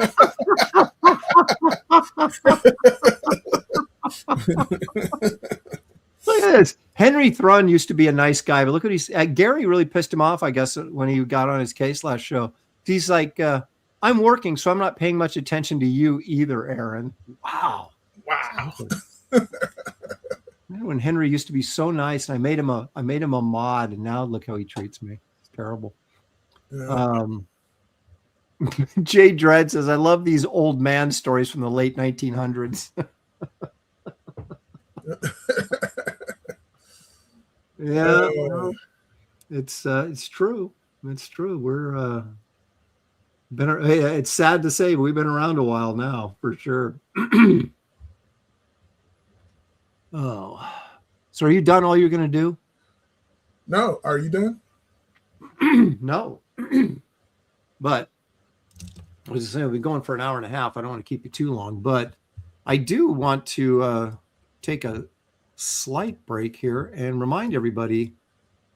Look at this. Henry Thrun used to be a nice guy, but look what he's. Gary really pissed him off, I guess, when he got on his case last show. He's like, I'm working, so I'm not paying much attention to you either, Aaron. Wow. When Henry used to be so nice, and I made him a mod, and now look how he treats me. It's terrible. Yeah. Jay Dredd says, I love these old man stories from the late 1900s. Yeah, it's true. It's true. We're it's sad to say, but we've been around a while now, for sure. Oh, so are you done? All you're going to do? No, are you done? No, but I was saying, we'll be going for an hour and a half. I don't want to keep you too long, but I do want to take a slight break here and remind everybody,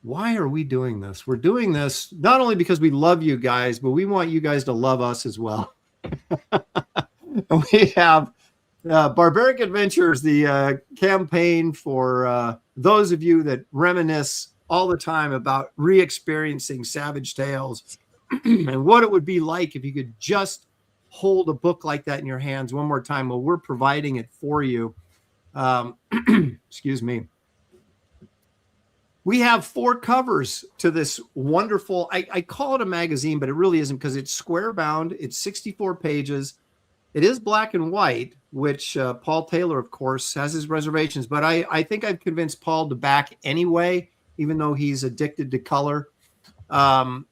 why are we doing this? We're doing this not only because we love you guys, but we want you guys to love us as well. And we have Barbaric Adventures, the campaign for those of you that reminisce all the time about re-experiencing Savage Tales and what it would be like if you could just hold a book like that in your hands one more time. Well, we're providing it for you. Excuse me. We have 4 covers to this wonderful, I call it a magazine, but it really isn't, because it's square bound. It's 64 pages. It is black and white, which Paul Taylor, of course, has his reservations. But I think I've convinced Paul to back anyway, even though he's addicted to color. Because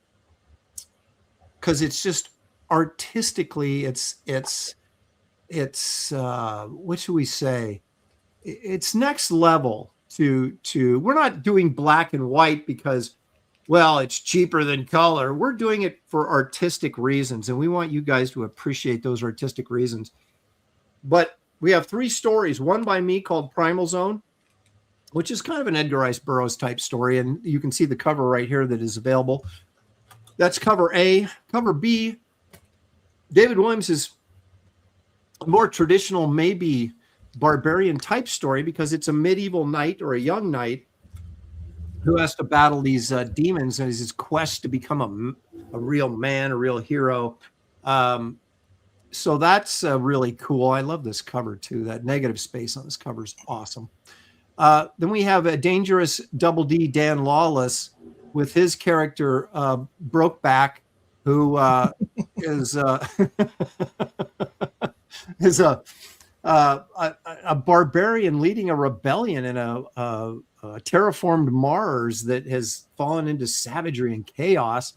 it's just artistically, it's what should we say? It's next level to we're not doing black and white because, well, it's cheaper than color. We're doing it for artistic reasons, and we want you guys to appreciate those artistic reasons. But we have 3 stories, one by me called Primal Zone, which is kind of an Edgar Rice Burroughs type story, and you can see the cover right here that is available. That's cover A. Cover B, David Williams is a more traditional, maybe barbarian type story, because it's a medieval knight or a young knight who has to battle these demons and his quest to become a real man, a real hero. So that's really cool. I love this cover too. That negative space on this cover is awesome. Then we have a Dangerous Double D, Dan Lawless, with his character Brokeback, who is a barbarian leading a rebellion in a terraformed Mars that has fallen into savagery and chaos.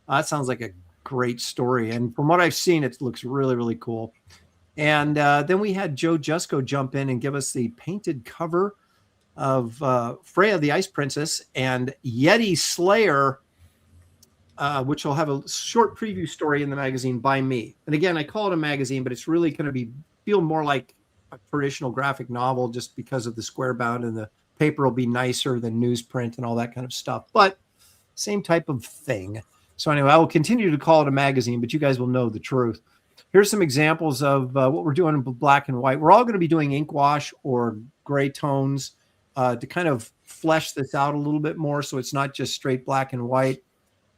That sounds like a great story. And from what I've seen, it looks really, really cool. And then we had Joe Jusko jump in and give us the painted cover of Freya the Ice Princess and Yeti Slayer, which will have a short preview story in the magazine by me. And again, I call it a magazine, but it's really going to feel more like a traditional graphic novel just because of the square bound, and the paper will be nicer than newsprint and all that kind of stuff. But same type of thing. So anyway, I will continue to call it a magazine, but you guys will know the truth. Here's some examples of what we're doing in black and white. We're all going to be doing ink wash or gray tones to kind of flesh this out a little bit more, so it's not just straight black and white.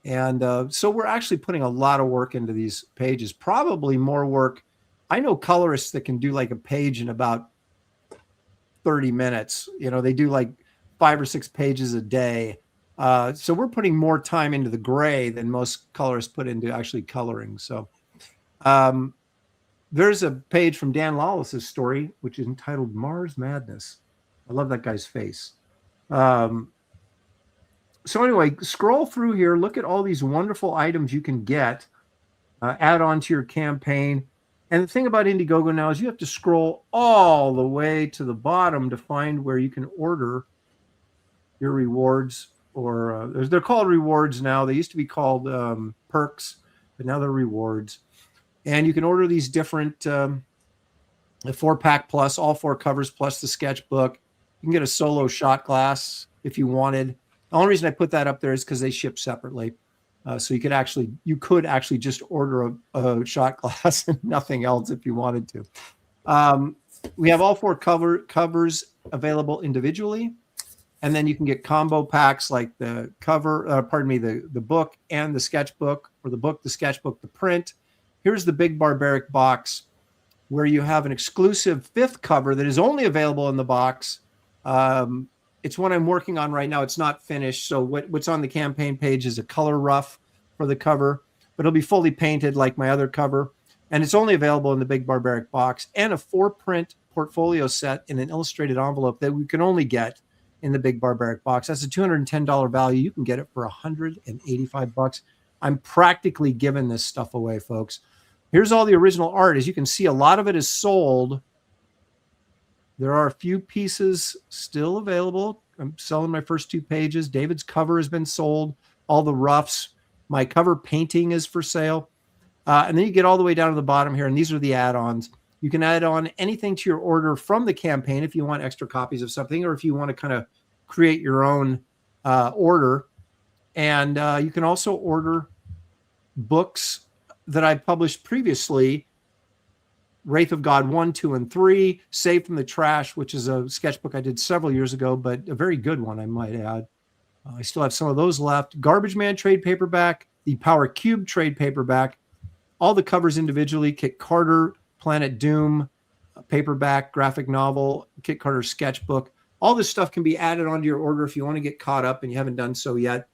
And so we're actually putting a lot of work into these pages, probably more work. I know colorists that can do like a page in about 30 minutes. You know, they do like 5 or 6 pages a day. So we're putting more time into the gray than most colorists put into actually coloring. So there's a page from Dan Lawless's story, which is entitled Mars Madness. I love that guy's face. So anyway, scroll through here, look at all these wonderful items you can get, add on to your campaign. And the thing about Indiegogo now is you have to scroll all the way to the bottom to find where you can order your rewards, or they're called rewards now. They used to be called perks, but now they're rewards. And you can order these different, the 4-pack plus, all 4 covers plus the sketchbook. You can get a solo shot glass if you wanted. The only reason I put that up there is because they ship separately. So you could actually just order a shot glass and nothing else if you wanted to. We have all 4 covers available individually. And then you can get combo packs like the cover, the book and the sketchbook, or the book, the sketchbook, the print. Here's the big Barbaric box where you have an exclusive 5th cover that is only available in the box. It's one I'm working on right now. It's not finished. So what's on the campaign page is a color rough for the cover, but it'll be fully painted like my other cover. And it's only available in the big Barbaric box, and a 4-print portfolio set in an illustrated envelope that we can only get in the big Barbaric box. That's a $210 value. You can get it for $185. I'm practically giving this stuff away, folks. Here's all the original art. As you can see, a lot of it is sold. There are a few pieces still available. I'm selling my first 2 pages. David's cover has been sold. All the roughs. My cover painting is for sale. And then you get all the way down to the bottom here, and these are the add-ons. You can add on anything to your order from the campaign if you want extra copies of something, or if you want to kind of create your own order. And you can also order books that I published previously: Wraith of God 1, 2, and 3, Saved from the Trash, which is a sketchbook I did several years ago, but a very good one, I might add. I still have some of those left. Garbage Man trade paperback, the Power Cube trade paperback, all the covers individually: Kit Carter, Planet Doom, paperback, graphic novel, Kit Carter sketchbook. All this stuff can be added onto your order if you want to get caught up and you haven't done so yet.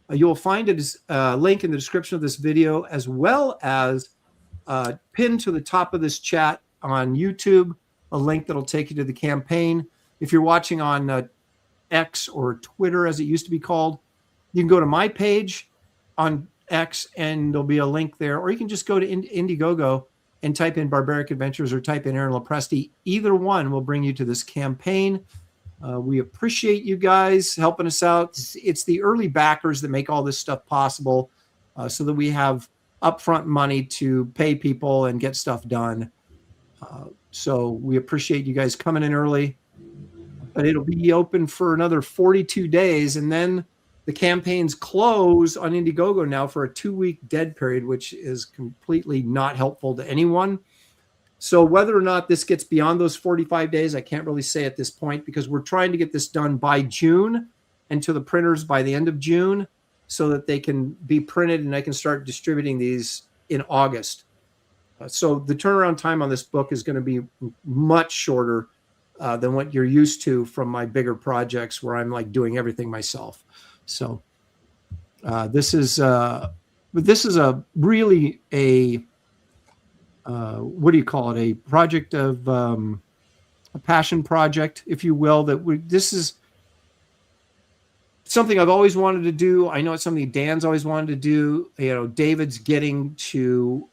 You'll find a link in the description of this video, as well as pinned to the top of this chat on YouTube, a link that'll take you to the campaign. If you're watching on X, or Twitter as it used to be called, you can go to my page on X and there'll be a link there, or you can just go to Indiegogo and type in Barbaric Adventures or type in Aaron Lopresti. Either one will bring you to this campaign. We appreciate you guys helping us out. It's the early backers that make all this stuff possible, so that we have upfront money to pay people and get stuff done. So we appreciate you guys coming in early. But it'll be open for another 42 days, and then the campaigns close on Indiegogo now for a 2-week dead period, which is completely not helpful to anyone. So whether or not this gets beyond those 45 days, I can't really say at this point, because we're trying to get this done by June and to the printers by the end of June, so that they can be printed and I can start distributing these in August. So the turnaround time on this book is going to be much shorter than what you're used to from my bigger projects, where I'm like doing everything myself. So this is really a what do you call it? A project of a passion project, if you will. This is something I've always wanted to do. I know it's something Dan's always wanted to do. David's getting to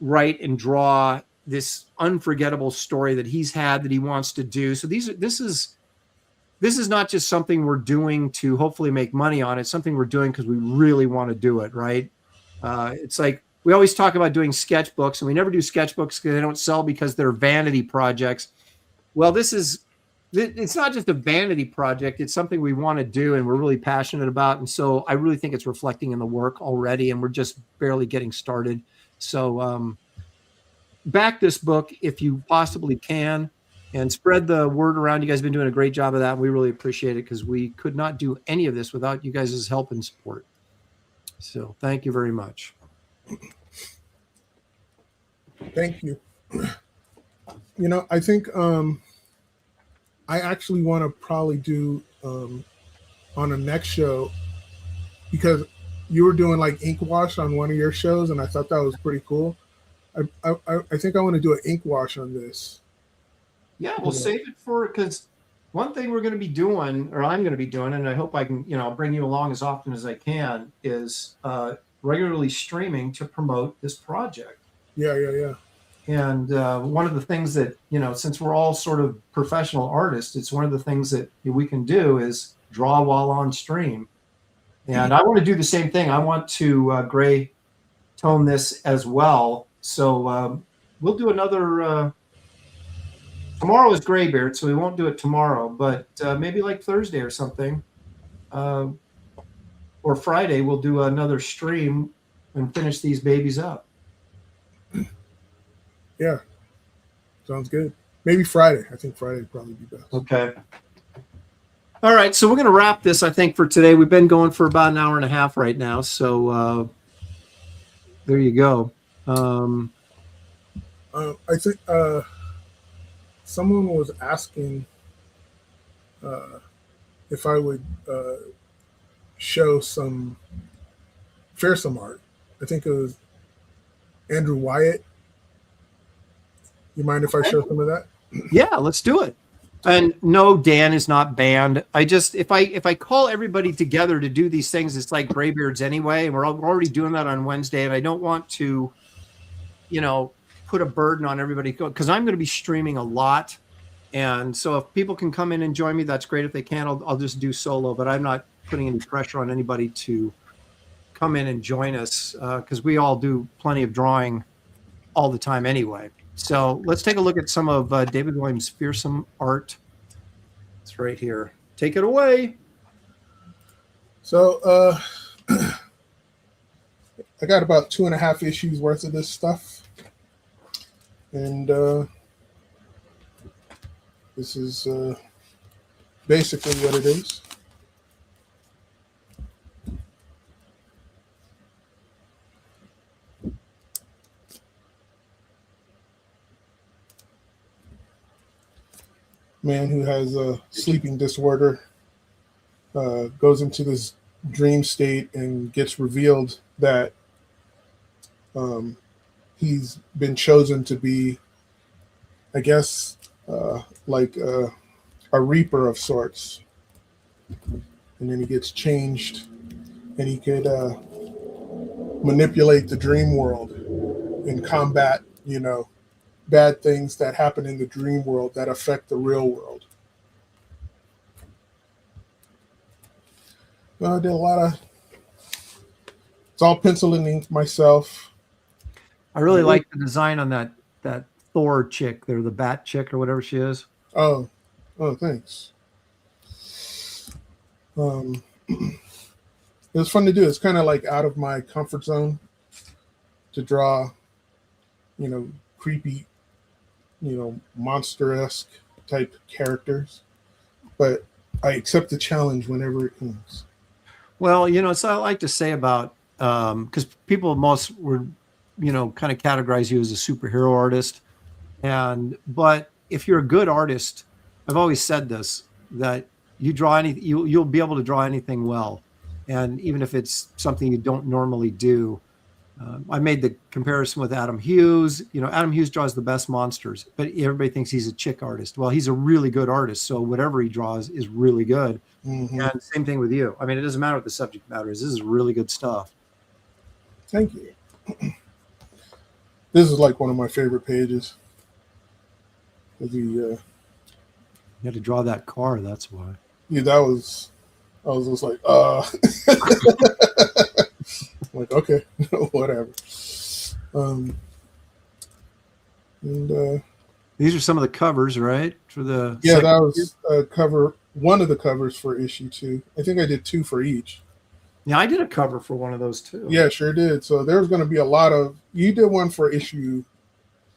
write and draw this unforgettable story that he's had that he wants to do. So this is not just something we're doing to hopefully make money on. It's something we're doing because we really want to do it, right? It's like we always talk about doing sketchbooks, and we never do sketchbooks because they don't sell because they're vanity projects. Well, it's not just a vanity project. It's something we want to do and we're really passionate about. And so I really think it's reflecting in the work already, and we're just barely getting started. So back this book if you possibly can and spread the word around. You guys have been doing a great job of that. And we really appreciate it because we could not do any of this without you guys' help and support. So thank you very much. Thank you. I think I actually want to probably do on the next show, because you were doing like ink wash on one of your shows, and I thought that was pretty cool. I think I want to do an ink wash on this. Yeah, we'll save it for, because one thing we're going to be doing, or I'm going to be doing, and I hope I can, bring you along as often as I can, is regularly streaming to promote this project. Yeah. And one of the things that, since we're all sort of professional artists, it's one of the things that we can do is draw while on stream. And I want to do the same thing. I want to gray tone this as well. So we'll do another, tomorrow is Graybeard, so we won't do it tomorrow, but maybe like Thursday or something, or Friday, we'll do another stream and finish these babies up. Yeah, sounds good. Maybe Friday. I think Friday would probably be best. Okay. All right, so we're going to wrap this, I think, for today. We've been going for about an hour and a half right now, so there you go. I think someone was asking if I would show some Fearsome art. I think it was Andrew Wyatt. You mind if I show some of that? Yeah, let's do it. And no, Dan is not banned. I just, if I call everybody together to do these things, it's like Graybeards anyway, and we're already doing that on Wednesday, and I don't want to, put a burden on everybody, because I'm going to be streaming a lot. And so if people can come in and join me, that's great. If they can't, I'll just do solo, but I'm not putting any pressure on anybody to come in and join us, because we all do plenty of drawing all the time anyway. So let's take a look at some of David Williams' Fearsome art. It's right here. Take it away. So I got about 2.5 issues worth of this stuff. And this is basically what it is. Man who has a sleeping disorder goes into this dream state and gets revealed that he's been chosen to be, I guess, like a reaper of sorts. And then he gets changed, and he could manipulate the dream world and combat, bad things that happen in the dream world that affect the real world. I did a lot of, it's all pencil and ink myself. I really like the design on that Thor chick there, the bat chick or whatever she is. Oh, thanks. It was fun to do. It's kind of like out of my comfort zone to draw, creepy, monster-esque type characters, but I accept the challenge whenever it comes. Well, it's what I like to say about, because people most would, kind of categorize you as a superhero artist, but if you're a good artist, I've always said this, that you draw you'll be able to draw anything well, and even if it's something you don't normally do, I made the comparison with Adam Hughes. You know, Adam Hughes draws the best monsters, but everybody thinks he's a chick artist. Well, he's a really good artist, so whatever he draws is really good. Mm-hmm. And same thing with you. I mean, it doesn't matter what the subject matter is. This is really good stuff. Thank you. This is like one of my favorite pages. You had to draw that car, that's why. Yeah, I was just like, like, okay, whatever. And these are some of the covers, right? For the that was one of the covers for issue 2. I think I did 2 for each. Yeah, I did a cover for one of those too. Yeah, sure did. So there's going to be a lot of. You did one for issue.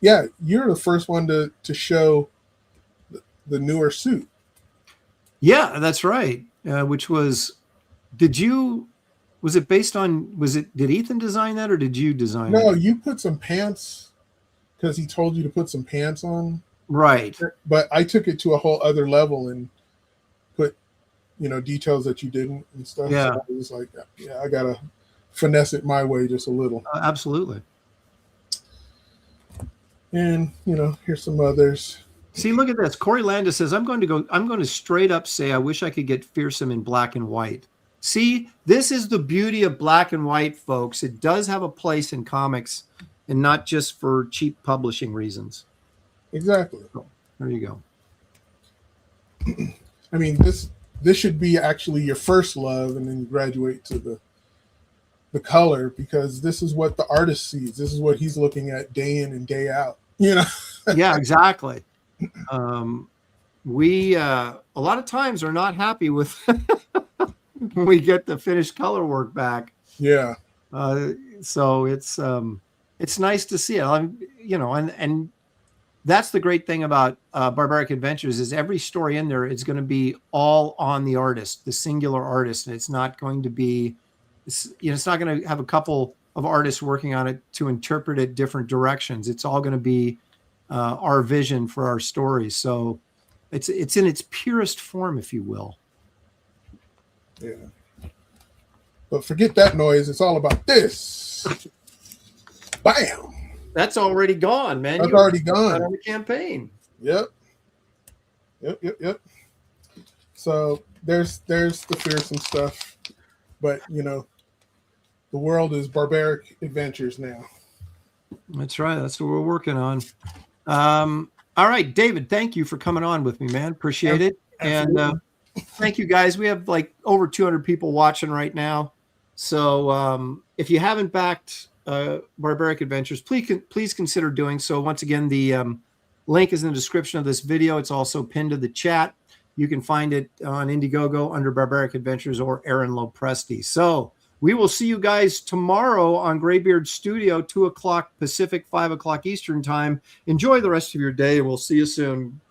Yeah, you're the first one to show the newer suit. Yeah, that's right. Which was, did it based on, did Ethan design that or did you design it? No, you put some pants because he told you to put some pants on. Right. But I took it to a whole other level and put, details that you didn't and stuff. Yeah. So I was like, yeah, I got to finesse it my way just a little. Absolutely. And, here's some others. See, look at this. Corey Landis says, I'm going to straight up say, I wish I could get Fearsome in black and white. See, this is the beauty of black and white, folks. It does have a place in comics and not just for cheap publishing reasons. Exactly. So, there you go. I mean, this should be actually your first love, and then you graduate to the color, because this is what the artist sees. This is what he's looking at day in and day out. Yeah, exactly. We a lot of times are not happy with when we get the finished color work back. Yeah. So it's nice to see it. And that's the great thing about Barbaric Adventures is every story in there is going to be all on the artist, the singular artist, and it's not going to be, it's not going to have a couple of artists working on it to interpret it different directions. It's all going to be our vision for our stories. So it's in its purest form, if you will. Yeah. But forget that noise. It's all about this. Bam. That's already gone, man. That's already gone. On the campaign. Yep. So there's the Fearsome stuff. But, the world is Barbaric Adventures now. That's right. That's what we're working on. All right, David, thank you for coming on with me, man. Appreciate it. Absolutely. And thank you, guys. We have like over 200 people watching right now. So if you haven't backed Barbaric Adventures, please consider doing so. Once again, the link is in the description of this video. It's also pinned to the chat. You can find it on Indiegogo under Barbaric Adventures or Aaron Lopresti. So we will see you guys tomorrow on Graybeard Studio, 2 o'clock Pacific, 5 o'clock Eastern time. Enjoy the rest of your day, and we'll see you soon.